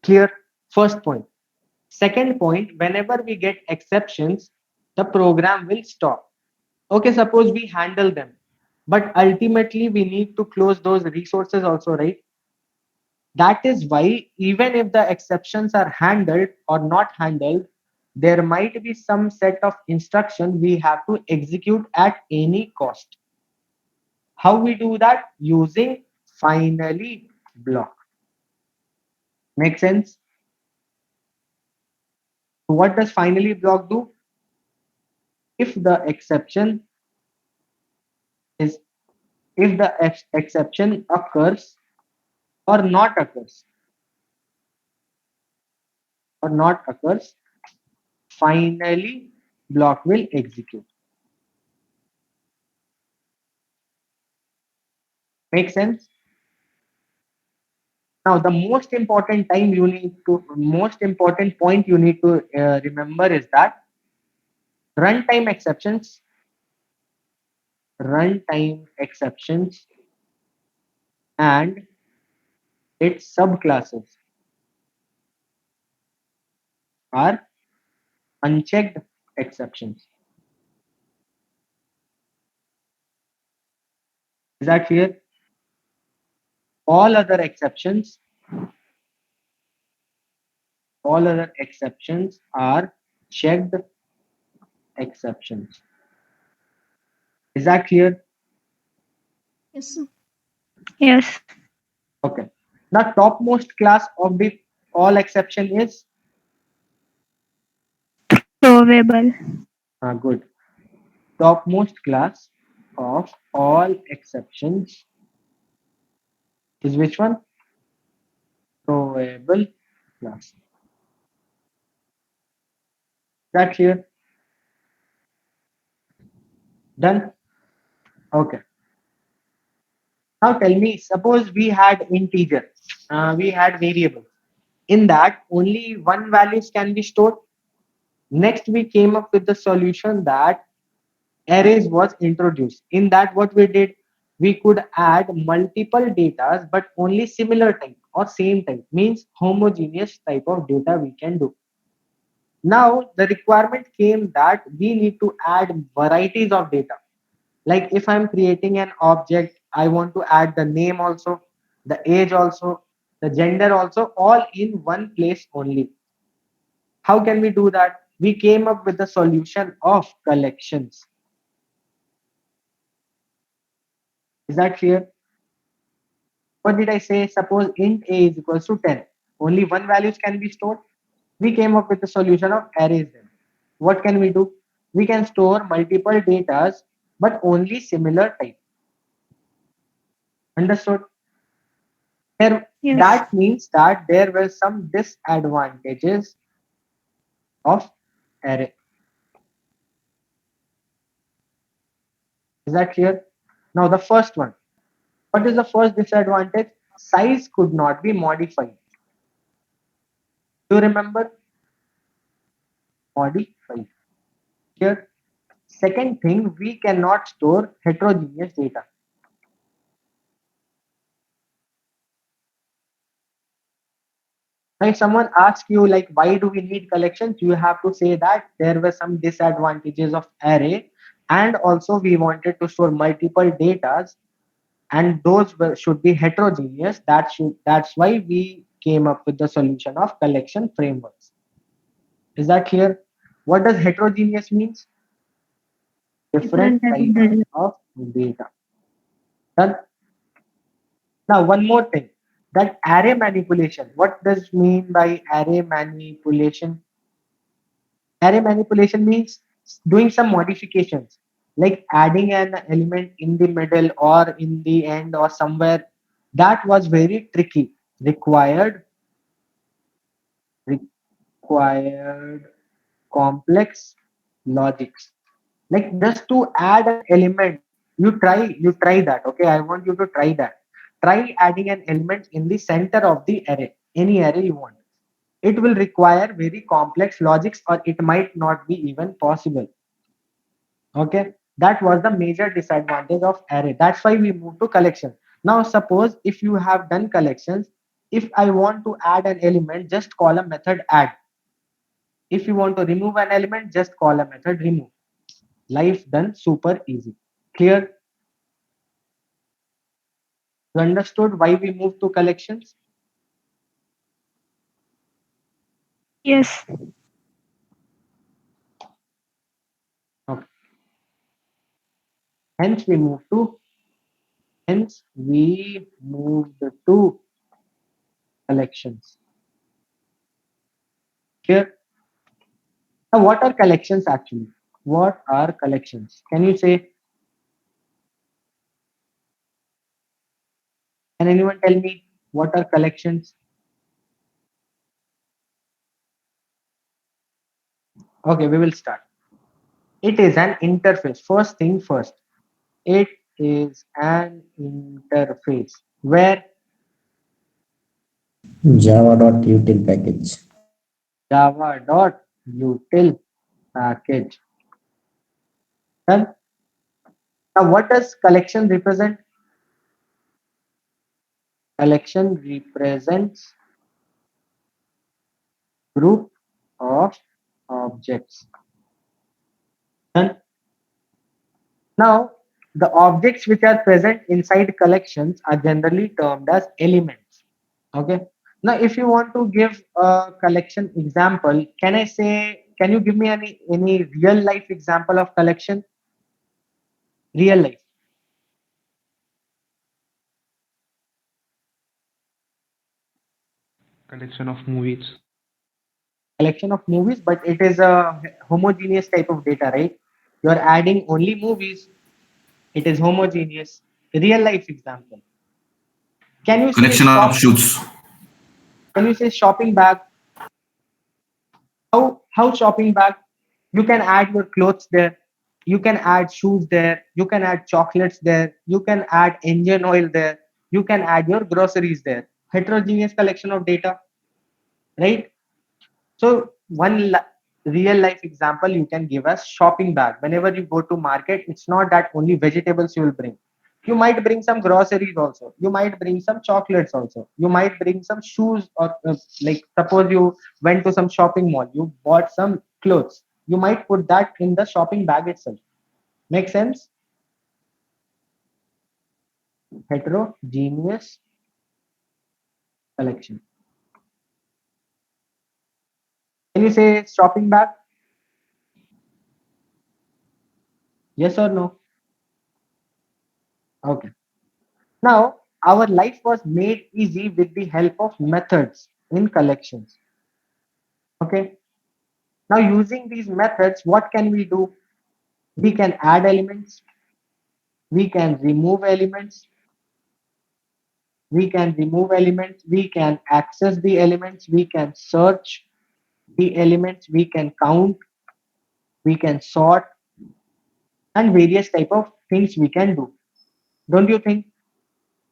Clear? First point. Second point, whenever we get exceptions, the program will stop. Okay, suppose we handle them, but ultimately we need to close those resources also, right? That is why even if the exceptions are handled or not handled, there might be some set of instruction we have to execute at any cost. How we do that? Using finally block. Make sense? So what does finally block do? If the exception is if the exception occurs or not occurs or not occurs, finally block will execute. Make sense? Now, the most important point you need to remember is that runtime exceptions, runtime exceptions, and its subclasses are unchecked exceptions. Is that clear? All other exceptions, all other exceptions are checked exceptions. Is that clear? Yes. Yes. Okay. The topmost class of the all exception is Throwable. good. Topmost class of all exceptions is which one? Throwable class. That here. Done. Okay. Now tell me, suppose we had integer, we had variable. In that, only one values can be stored. Next, we came up with the solution that arrays was introduced. In that, what we did, we could add multiple datas, but only similar type or same type, means homogeneous type of data we can do. Now the requirement came that we need to add varieties of data. Like if I'm creating an object, I want to add the name also, the age also, the gender also, all in one place only. How can we do that? We came up with the solution of collections. Is that clear? What did I say? Suppose int a is equals to 10. Only one values can be stored. We came up with the solution of arrays then. What can we do? We can store multiple datas, but only similar type. Understood? There, Yes. that means that there were some disadvantages of array. Is that clear? Now the first one. What is the first disadvantage? Size could not be modified. Do you remember? Modified. Here. Second thing, we cannot store heterogeneous data. Now, if someone asks you like why do we need collections, you have to say that there were some disadvantages of array, and also we wanted to store multiple datas, and those should be heterogeneous. That's why we came up with the solution of collection frameworks. Is that clear? What does heterogeneous means? Different Different type of type data. of data. Done. Now, one more thing, that array manipulation. What does mean by array manipulation? Array manipulation means doing some modifications, like adding an element in the middle or in the end or somewhere. That was very tricky. Required complex logics. Like just to add an element, you try that. Okay, I want you to try that. Try adding an element in the center of the array. any array you want. It will require very complex logics or it might not be even possible. Okay, that was the major disadvantage of array. That's why we moved to collection. Now suppose if you have done collections, if I want to add an element, just call a method add. If you want to remove an element, just call a method remove. Life done super easy. Clear? You understood why we moved to collections? Yes. Okay. Hence we moved to hence we moved to collections. Clear? Now what are collections actually? What are collections? Can you say, can anyone tell me what are collections? Okay, we will start. It is an interface. First thing first. It is an interface where Java.util package. java.util package. Done. Now, what does collection represent? Collection represents group of objects. Done. Now, the objects which are present inside collections are generally termed as elements. Okay. Now, if you want to give a collection example, can I say, can you give me any real life example of collection? Real life. Collection of movies. Collection of movies, but it is a homogeneous type of data, right? You're adding only movies. It is homogeneous. Real life example. Can you say Collection of shop? shoes. Can you say shopping bag? How shopping bag? You can add your clothes there. You can add shoes there. You can add chocolates there. You can add engine oil there. You can add your groceries there. Heterogeneous collection of data, right? So real life example you can give us shopping bag. Whenever you go to market, it's not that only vegetables you will bring. You might bring some groceries also. You might bring some chocolates also. You might bring some shoes or like suppose you went to some shopping mall. You bought some clothes. You might put that in the shopping bag itself. Make sense? Heterogeneous collection. Can you say shopping bag? Yes or no? Okay. Now, our life was made easy with the help of methods in collections. Okay. Now, using these methods, what can we do? We can add elements, we can remove elements, we can remove elements, we can access the elements, we can search the elements, we can count, we can sort, and various type of things we can do. Don't you think?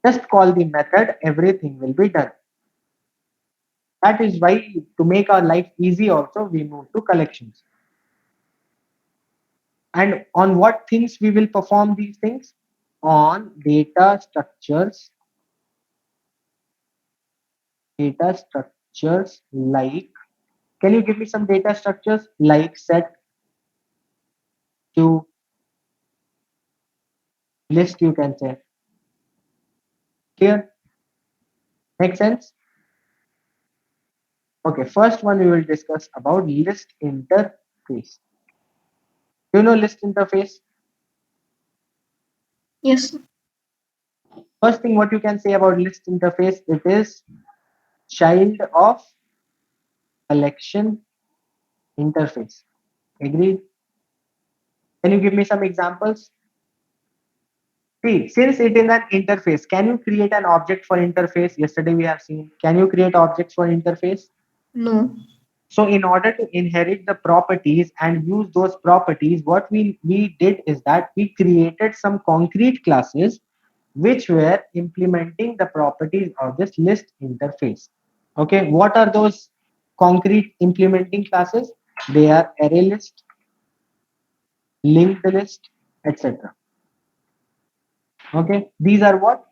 Just call the method, everything will be done. That is why to make our life easy also, we move to collections. And on what things we will perform these things? On data structures like, can you give me some data structures like set, queue, list you can say. Clear? Make sense? Okay, first one we will discuss about list interface. You know list interface? Yes. First thing what you can say about list interface, it is child of collection interface. Agreed? Can you give me some examples? See, since it is an interface, can you create an object for interface? Yesterday we have seen. Can you create objects for interface? No. So in order to inherit the properties and use those properties, what we did is that we created some concrete classes which were implementing the properties of this list interface. Okay, what are those concrete implementing classes? They are array list, linked list, etc. Okay, these are what?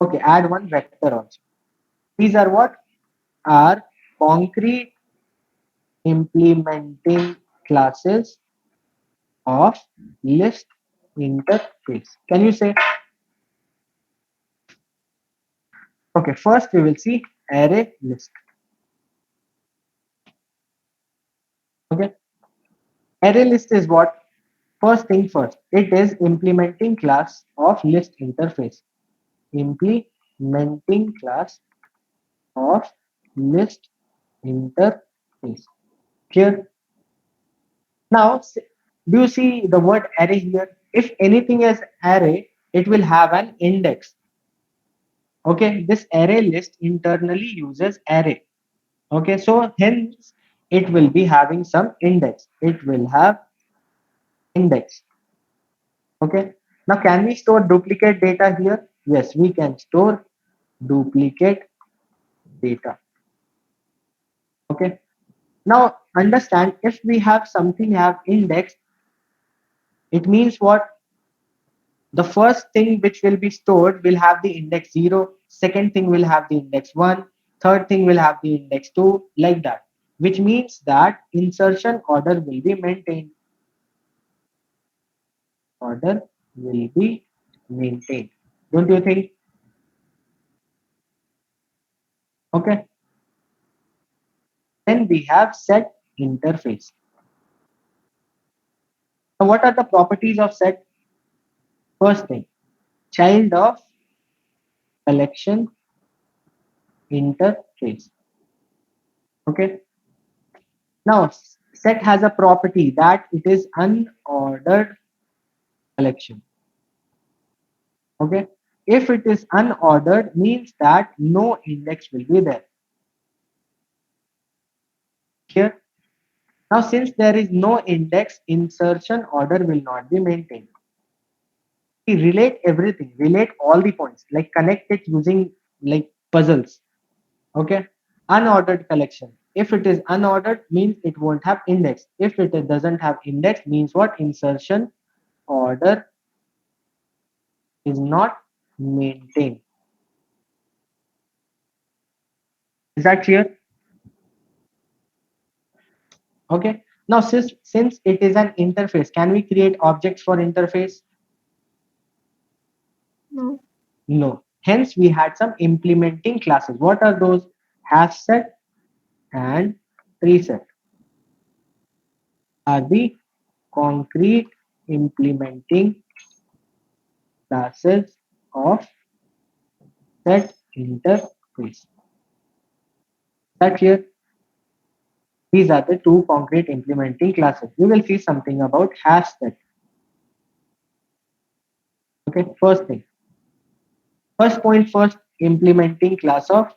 Okay, add one vector also. These are what? Are concrete implementing classes of list interface. Can you say? Okay, first we will see array list. Okay, array list is what? First thing first, it is implementing class of list interface. Implementing class of list interface. Clear? Now, do you see the word array here? If anything is array, it will have an index. Okay, this array list internally uses array. Okay, so hence it will be having some index. It will have index. Okay, now can we store duplicate data here? Yes, we can store duplicate data. Okay, now understand, if we have something have index, it means what? The first thing which will be stored will have the index 0, second thing will have the index 1, third thing will have the index 2, like that, which means that insertion order will be maintained. Order will be maintained. Don't you think? Okay. Then we have set interface. Now, what are the properties of set? First thing, child of collection interface. Okay. Now, set has a property that it is unordered collection. Okay. If it is unordered, means that no index will be there. Here. Now, since there is no index, insertion order will not be maintained. We relate everything, relate all the points, like connect it using like puzzles. Okay. Unordered collection. If it is unordered, means it won't have index. If it doesn't have index, means what? Insertion order is not maintained. Is that clear? Okay. Now, since it is an interface, can we create objects for interface? No. No. Hence, we had some implementing classes. What are those? Hash set and preset are the concrete implementing classes of set interface. That clear? These are the two concrete implementing classes. We will see something about hash set. Okay, first thing. First point first, implementing class of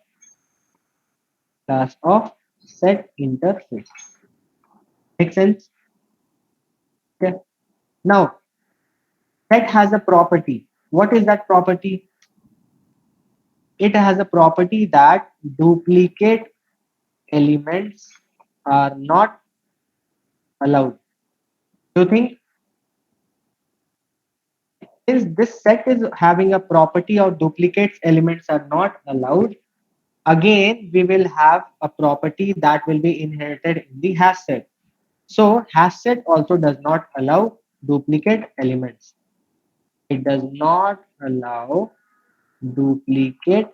set interface. Make sense? Okay. Now, set has a property. What is that property? It has a property that duplicate elements are not allowed. Do you think, since this set is having a property of duplicates elements are not allowed, again we will have a property that will be inherited in the hash set. So hash set also does not allow duplicate elements. It does not allow duplicate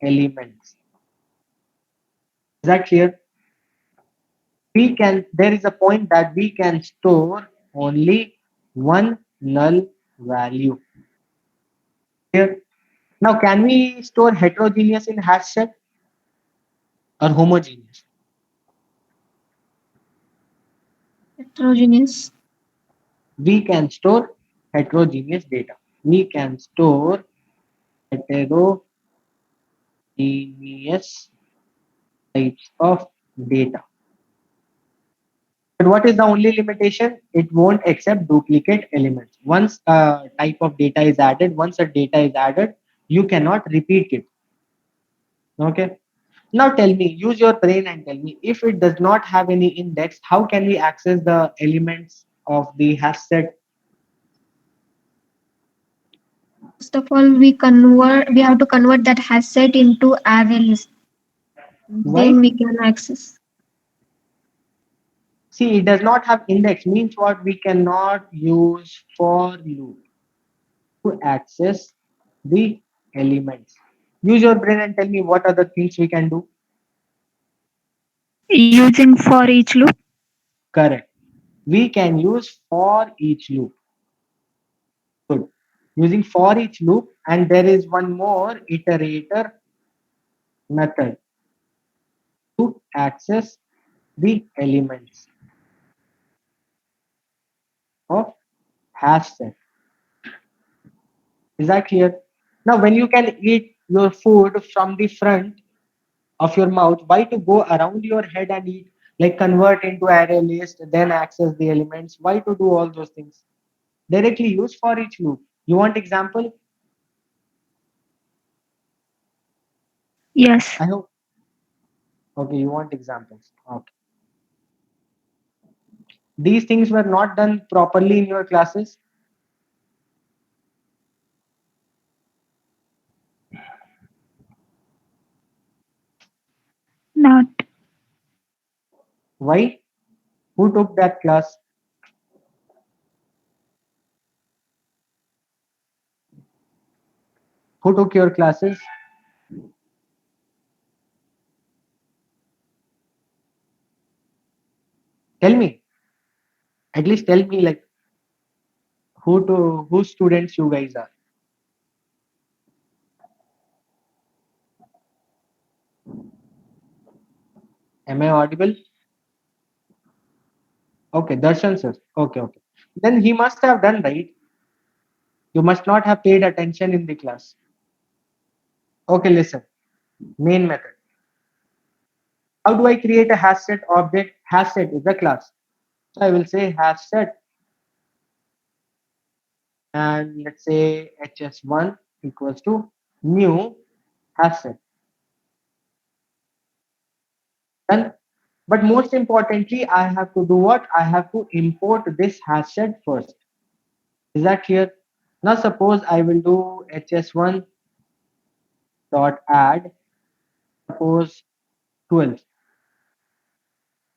elements. Is that clear? There is a point that we can store only one null value. Here. Now, can we store heterogeneous in hash set or homogeneous? Heterogeneous. We can store heterogeneous data. We can store heterogeneous types of data. But what is the only limitation? It won't accept duplicate elements. Once a type of data is added, once a data is added, you cannot repeat it. Okay. Now tell me, use your brain and tell me, if it does not have any index, how can we access the elements of the hash set? First of all, we have to convert that hash set into array list. Then Why? we can access. See, it does not have index, means what? We cannot use for loop to access the elements. Use your brain and tell me what other things we can do. Using for each loop. Correct. We can use for each loop. Good. Using for each loop, and there is one more iterator method to access the elements of hash set. Is that clear? Now, when you can eat your food from the front of your mouth, why to go around your head and eat, like convert into array list, then access the elements? Why to do all those things? Directly use for each loop. You want example? Yes. I hope. Okay, you want examples. Okay. These things were not done properly in your classes. Not. Why? Who took that class? Who took your classes? Tell me. At least tell me, like, whose students you guys are. Am I audible? Okay, Darshan sir. Okay, okay. Then he must have done right. You must not have paid attention in the class. Okay, listen. Main method. How do I create a hash set object? Hash set is the class. So I will say hash set, and let's say hs1 equals to new hash set. Done. But most importantly, I have to do what? I have to import this hash set first. Is that clear? Now suppose I will do hs1 dot add suppose 12,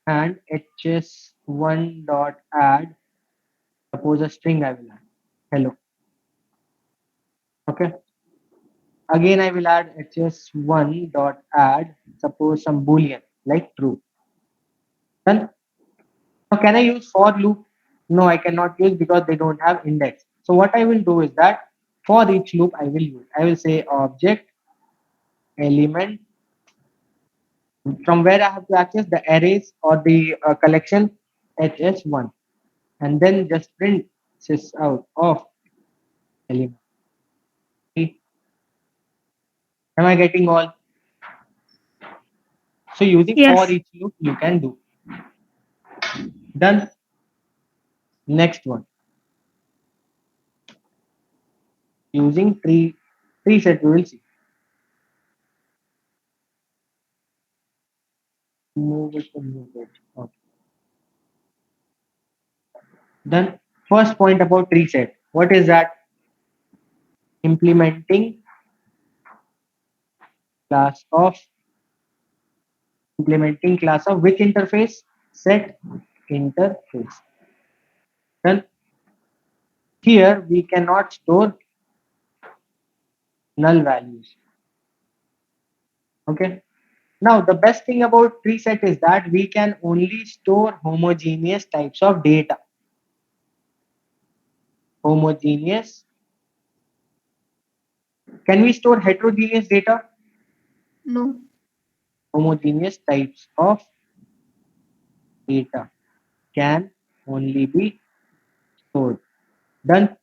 and hs1 dot add suppose a string I will add. Hello. Okay. Again I will add hs1 dot add suppose some boolean like true. Then now can I use for loop? No, I cannot use because they don't have index. So what I will do is that for each loop I will use. I will say object element from where I have to access the arrays or the collection hs1, and then just print sys out of element. See, am I getting all? So using for Yes. each loop you can do. Done. Next one, using tree set we will see. Move it to move it. Okay. Then first point about tree set. What is that? Implementing class of implementing class of which interface? Set interface. Then here we cannot store null values. Okay. Now the best thing about tree set is that we can only store homogeneous types of data. Homogeneous. Can we store heterogeneous data? No. Homogeneous types of data can only be stored. Done.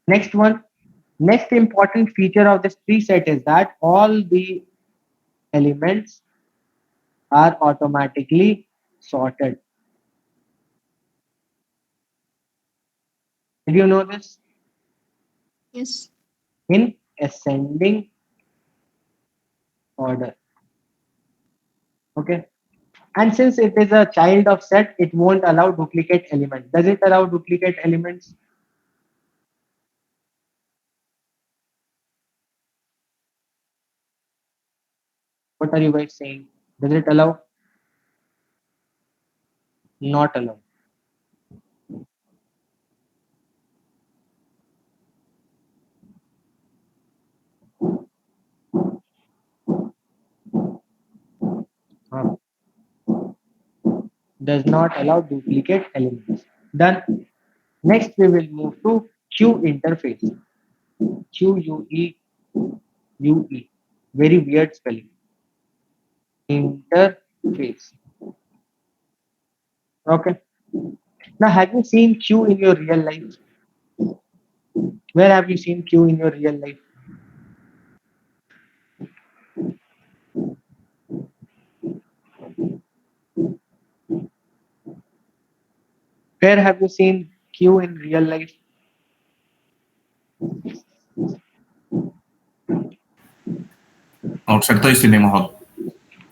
Next one. Next important feature of this tree set is that all the elements are automatically sorted. Did you know this? Yes. In ascending order. Okay. And since it is a child of set, it won't allow duplicate element. Does it allow duplicate elements? What are you guys saying? Does it allow? Not allow. Huh. Does not allow duplicate elements. Done. Next, we will move to Q interface. QUEUE. Very weird spelling. Interface. Okay. Now, have you seen Q in your real life? Where have you seen Q in your real life? Where have you seen Q in real life? outside the cinema hall.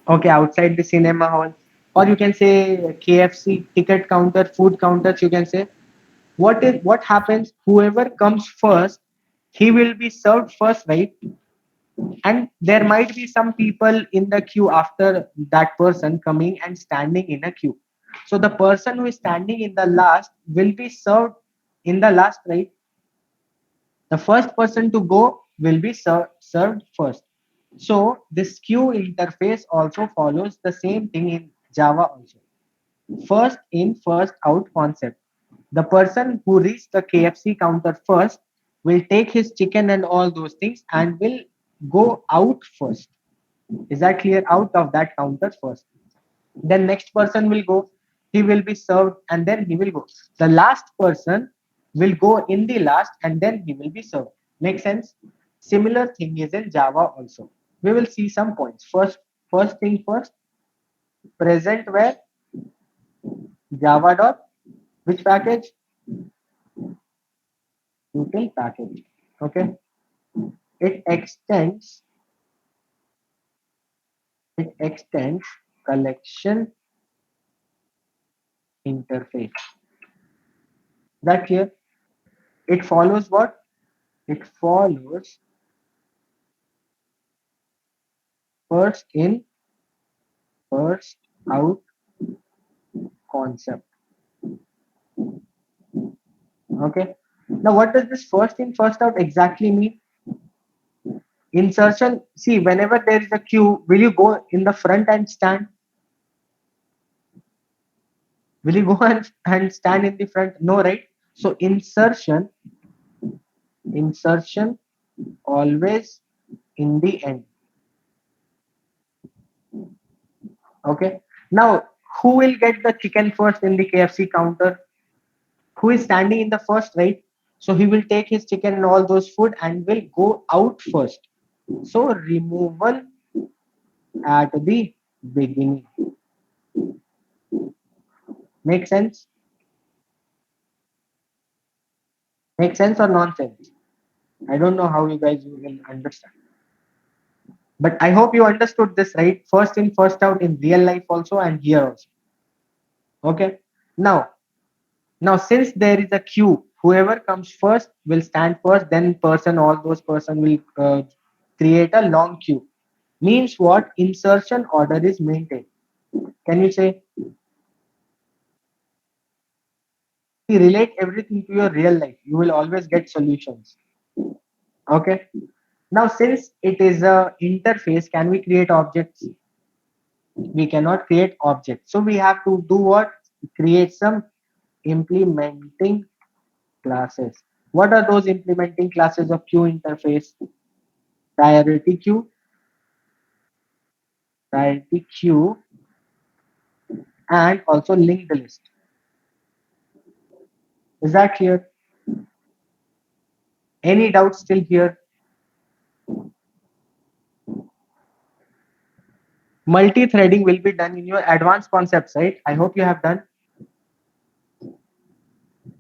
Okay, outside the cinema hall. Or you can say KFC, ticket counter, food counters, you can say. What happens? Whoever comes first, he will be served first, right? And there might be some people in the queue after that person coming and standing in a queue. So the person who is standing in the last will be served in the last, right? The first person to go will be served first. So this queue interface also follows the same thing in Java also. First in, first out concept. The person who reaches the KFC counter first will take his chicken and all those things and will go out first. Is that clear? Out of that counter first. Then next person will go, he will be served and then he will go. The last person will go in the last and then he will be served. Make sense? Similar thing is in Java also. We will see some points. First thing first, present where Java dot which package? Util package. Okay. It extends it extends collection interface. That clear? It follows what? It follows first in, first out concept. Okay. Now, what does this first in, first out exactly mean? Insertion. See, whenever there is a queue, will you go in the front and stand? Will you go and stand in the front? No, right? So insertion always in the end. Okay. Now, who will get the chicken first in the KFC counter? Who is standing in the first, right? So he will take his chicken and all those food and will go out first. So removal at the beginning. Make sense? Make sense or nonsense? I don't know how you guys will understand. But I hope you understood this, right? First in, first out in real life also and here also. Okay. Now, since there is a queue, whoever comes first will stand first, then person, all those person will create a long queue. Means what? Insertion order is maintained. Can you say? Relate everything to your real life. You will always get solutions. Okay. Now, since it is a interface, can we create objects? We cannot create objects. So we have to do what? Create some implementing classes. What are those implementing classes of queue interface? Priority queue, priority queue, and also linked list. Is that clear? Any doubts still here? Multi-threading will be done in your advanced concepts, right? I hope you have done.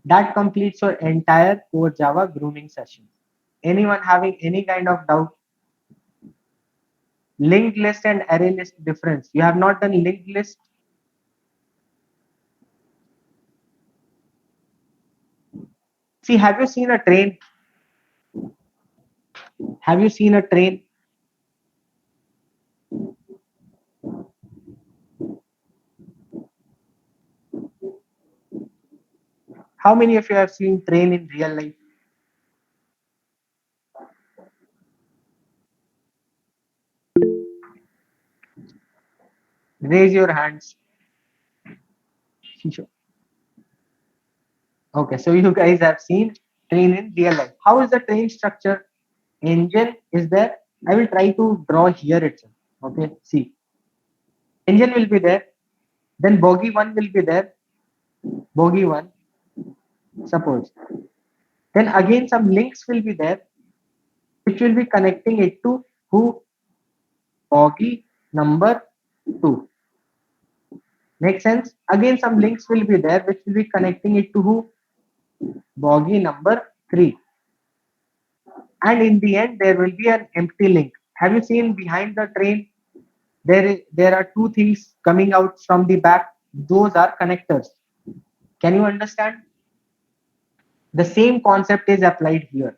That completes your entire core Java grooming session. Anyone having any kind of doubt? Linked list and array list difference. You have not done linked list. See, have you seen a train? Have you seen a train? How many of you have seen train in real life? Raise your hands. Sure. Okay, so you guys have seen train in real life. How is the train structure? Engine is there. I will try to draw here itself. Okay, see, engine will be there. Then bogie one will be there. Bogie one, suppose. Then again some links will be there, which will be connecting it to who? Bogie number two. Make sense? Again some links will be there, which will be connecting it to who? Bogie number three. And in the end, there will be an empty link. Have you seen behind the train? There are two things coming out from the back. Those are connectors. Can you understand? The same concept is applied here.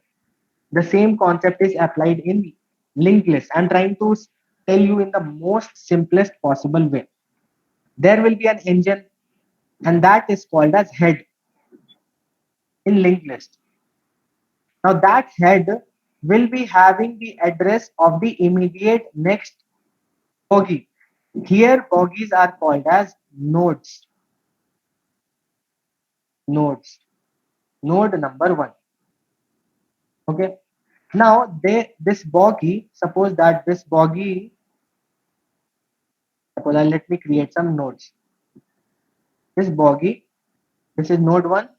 The same concept is applied in linked list. I'm trying to tell you in the most simplest possible way. There will be an engine, and that is called as head in linked list. Now that head will be having the address of the immediate next bogie. Here bogies are called as nodes. Nodes. Node number one. Okay. Now this bogie, suppose that this bogie, suppose let me create some nodes. This bogie, this is node one,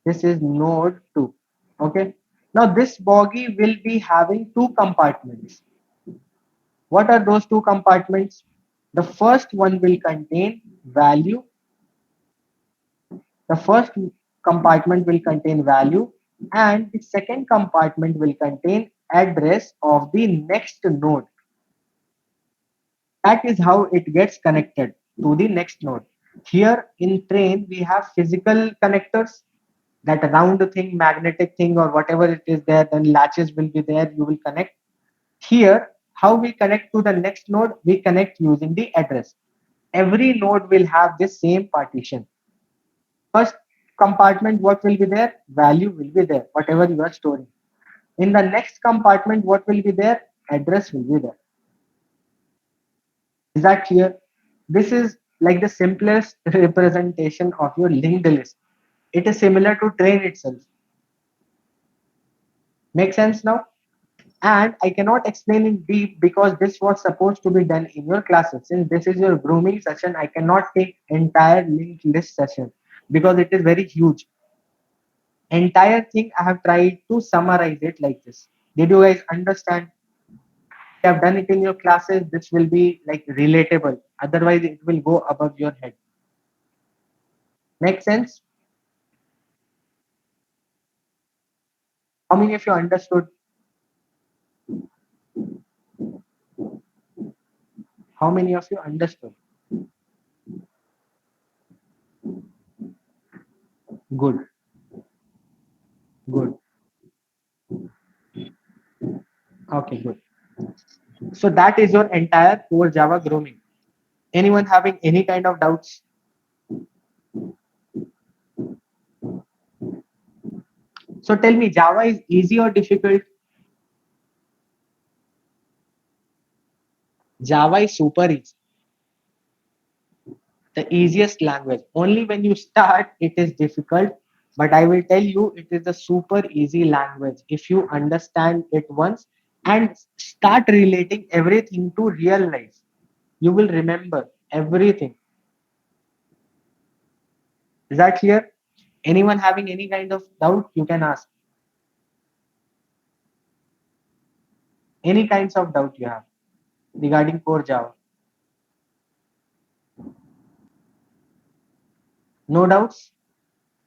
this is node two. Okay. Now this bogie will be having two compartments. What are those two compartments? The first one will contain value. The first compartment will contain value, and the second compartment will contain address of the next node. That is how it gets connected to the next node. Here in train, we have physical connectors, that round thing, magnetic thing, or whatever it is there, then latches will be there, you will connect. Here, how we connect to the next node, we connect using the address. Every node will have this same partition. First compartment, what will be there? Value will be there, whatever you are storing. In the next compartment, what will be there? Address will be there. Is that clear? This is like the simplest representation of your linked list. It is similar to train itself. Make sense now? And I cannot explain in deep because this was supposed to be done in your classes. Since this is your grooming session, I cannot take entire linked list session because it is very huge. Entire thing I have tried to summarize it like this. Did you guys understand? If you have done it in your classes, this will be like relatable. Otherwise, it will go above your head. Make sense? How many of you understood? How many of you understood? Good, good. Okay, good. So that is your entire core Java grooming. Anyone having any kind of doubts? So tell me, Java is easy or difficult? Java is super easy, the easiest language. Only when you start, it is difficult. But I will tell you, it is a super easy language. If you understand it once and start relating everything to real life, you will remember everything. Is that clear? Anyone having any kind of doubt, you can ask. Any kinds of doubt you have regarding core Java. No doubts?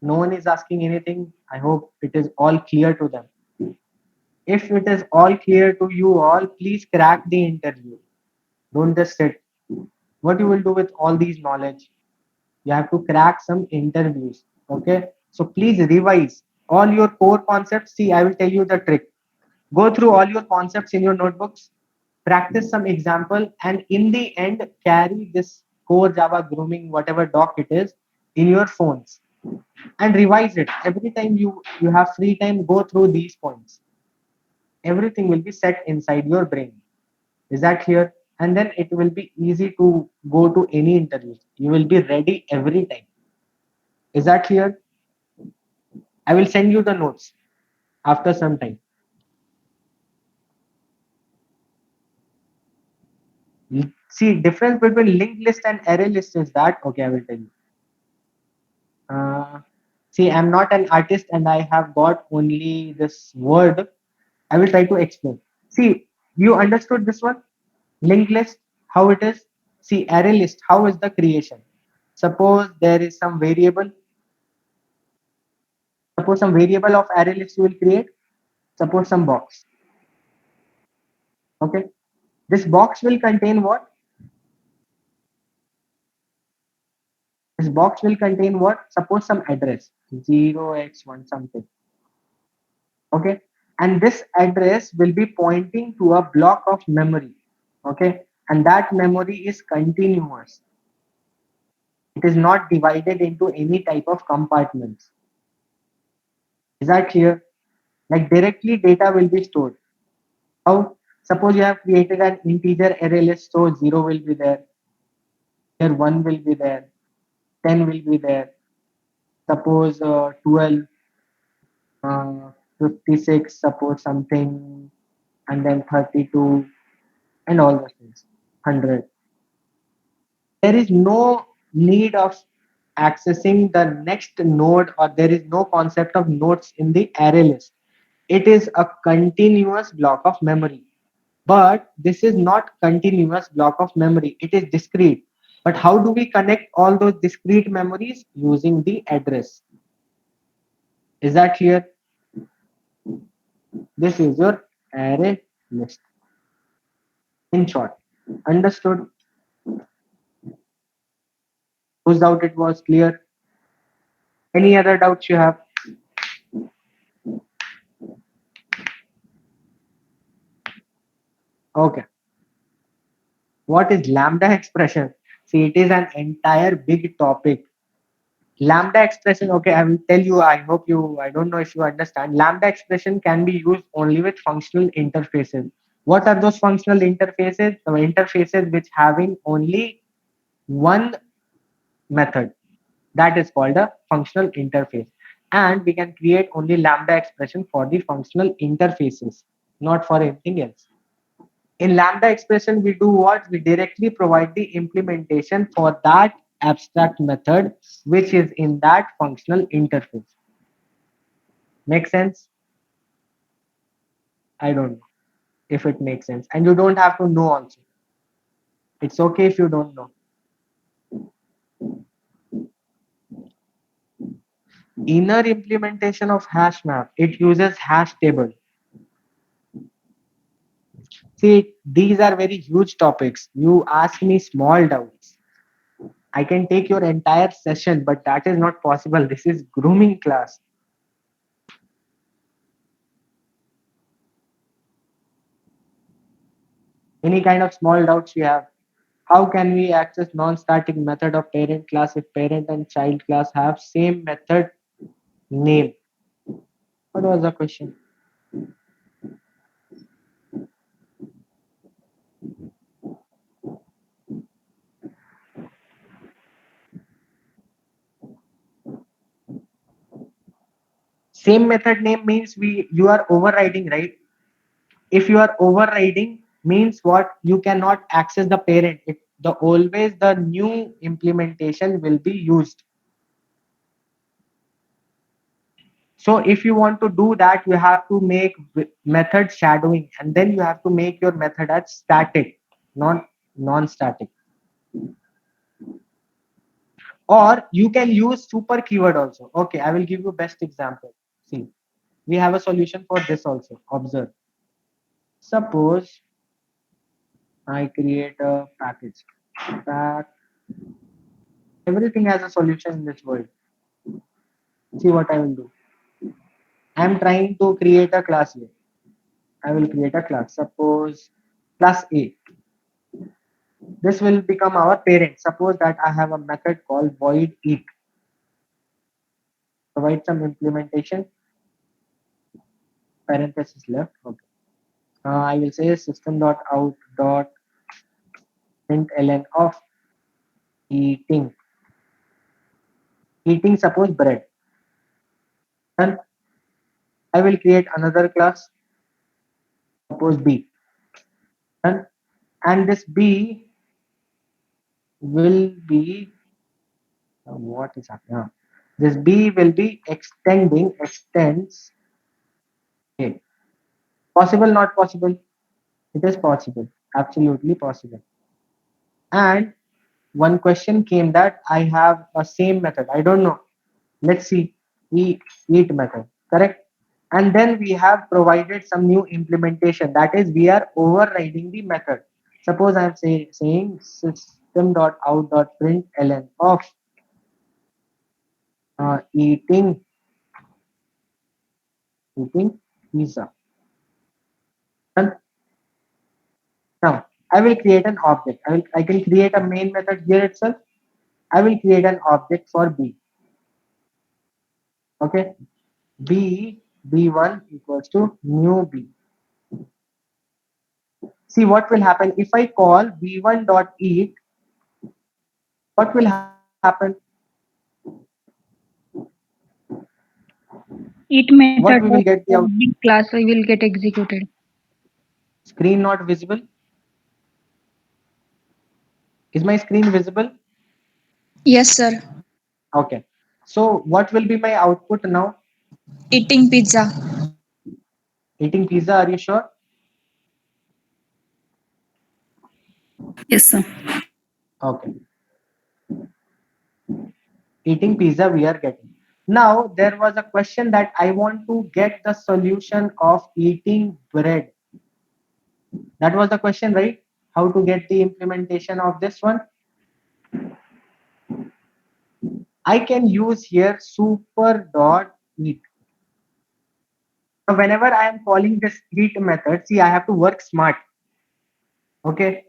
No one is asking anything. I hope it is all clear to them. If it is all clear to you all, please crack the interview. Don't just sit. What you will do with all these knowledge? You have to crack some interviews. Okay. So please revise all your core concepts. See, I will tell you the trick. Go through all your concepts in your notebooks, practice some example, and in the end, carry this core Java grooming, whatever doc it is, in your phones and revise it. Every time you have free time, go through these points. Everything will be set inside your brain. Is that clear? And then it will be easy to go to any interview. You will be ready every time. Is that clear? I will send you the notes after some time. See, difference between linked list and array list is that, okay, I will tell you. Uh, See, I'm not an artist and I have got only this word. I will try to explain. See, you understood this one? Linked list, how it is? See, array list, how is the creation? Suppose there is some variable. Suppose some variable of array list you will create. Suppose some box. Okay. This box will contain what? This box will contain what? Suppose some address 0x1 something. Okay. And this address will be pointing to a block of memory. Okay. And that memory is continuous. It is not divided into any type of compartments. Is that clear? Like directly data will be stored. How? Suppose you have created an integer array list, so 0 will be there, here 1 will be there, 10 will be there, suppose 12, 56, suppose something, and then 32, and all those things, 100. There is no need of accessing the next node, or there is no concept of nodes in the array list. It is a continuous block of memory. But this is not continuous block of memory. It is discrete. But how do we connect all those discrete memories? Using the address. Is that clear? This is your array list. In short. Understood? Whose doubt it was clear? Any other doubts you have? Okay. What is lambda expression? See, it is an entire big topic. Lambda expression, okay, I will tell you, I hope you, I don't know if you understand. Lambda expression can be used only with functional interfaces. What are those functional interfaces? The interfaces which having only one method. That is called a functional interface. And we can create only lambda expression for the functional interfaces, not for anything else. In lambda expression, we do what? We directly provide the implementation for that abstract method which is in that functional interface. Make sense? I don't know if it makes sense. And you don't have to know also. It's okay if you don't know. Inner implementation of hash map, it uses hash table. See, these are very huge topics. You ask me small doubts. I can take your entire session, but that is not possible. This is grooming class. Any kind of small doubts you have? How can we access non-static method of parent class if parent and child class have same method name? What was the question? Same method name means you are overriding, right? If you are overriding means what? You cannot access the parent. Always the new implementation will be used. So if you want to do that, you have to make method shadowing, and then you have to make your method as static, not non-static. Or you can use super keyword also. Okay, I will give you best example. See, We have a solution for this also. Observe. Suppose I create a package. Pack. Everything has a solution in this world. See what I will do. I am trying to create a class here. I will create a class. Suppose class A. This will become our parent. Suppose that I have a method called void eat. Provide some implementation. Parenthesis left. Okay. I will say system.out.println of eating. Eating suppose bread. And I will create another class. Suppose B. And this B will be what is happening? This B will be extends A. Possible, not possible? It is possible, absolutely possible. And one question came that I have a same method. I don't know. Let's see. Eat method, correct? And then we have provided some new implementation. That is, we are overriding the method. Suppose I am saying system.out.println of eating pizza. And now I will create an object. I can create a main method here itself. I will create an object for B. Okay. B1 equals to new B. See what will happen if I call B1 dot eat. What will happen? It What method we will of get the out the class will get executed. screen not visible. Is my screen visible? Yes, sir. Okay. So what will be my output now? Eating pizza. Eating pizza. Are you sure? Yes, sir. Okay. Eating pizza we are getting. Now there was a question that I want to get the solution of eating bread. That was the question, right? How to get the implementation of this one? I can use here super dot eat. Now whenever I am calling this eat method, see I have to work smart. Okay.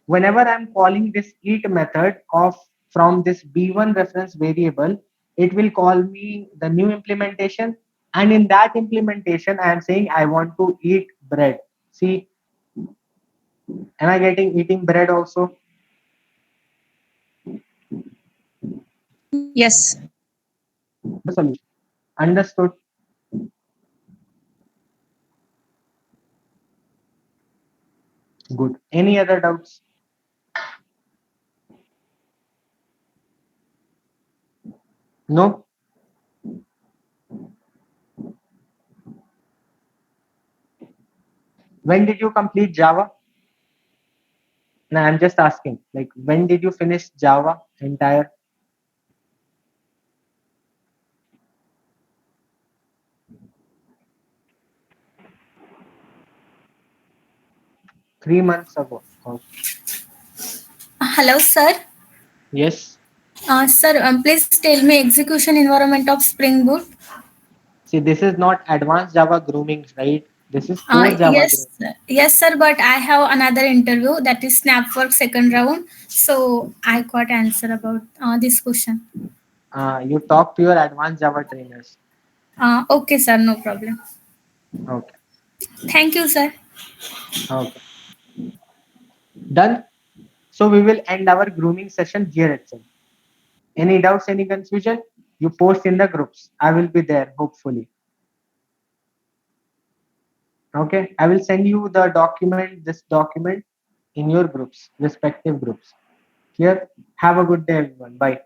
Whenever I'm calling this eat method of from this B1 reference variable, it will call me the new implementation. And in that implementation, I am saying I want to eat bread. See, am I getting eating bread also? Yes. The solution. Understood. Good. Any other doubts? No? When did you complete Java? No, I'm just asking. Like, when did you finish Java entire? 3 months ago. Oh, Hello, sir. yes. Sir, please tell me execution environment of Spring Boot. See, this is not advanced Java grooming, right? This is core Java Yes, grooming. yes, sir. But I have another interview that is Snapwork second round, so I got answer about this question. You talk to your advanced Java trainers. Okay, sir. No problem. Okay. Thank you, sir. Okay. Done. So we will end our grooming session here itself. Any doubts, any confusion? You post in the groups. I will be there, hopefully. Okay. I will send you the document, this document in your groups, respective groups. Here. Have a good day, everyone. Bye.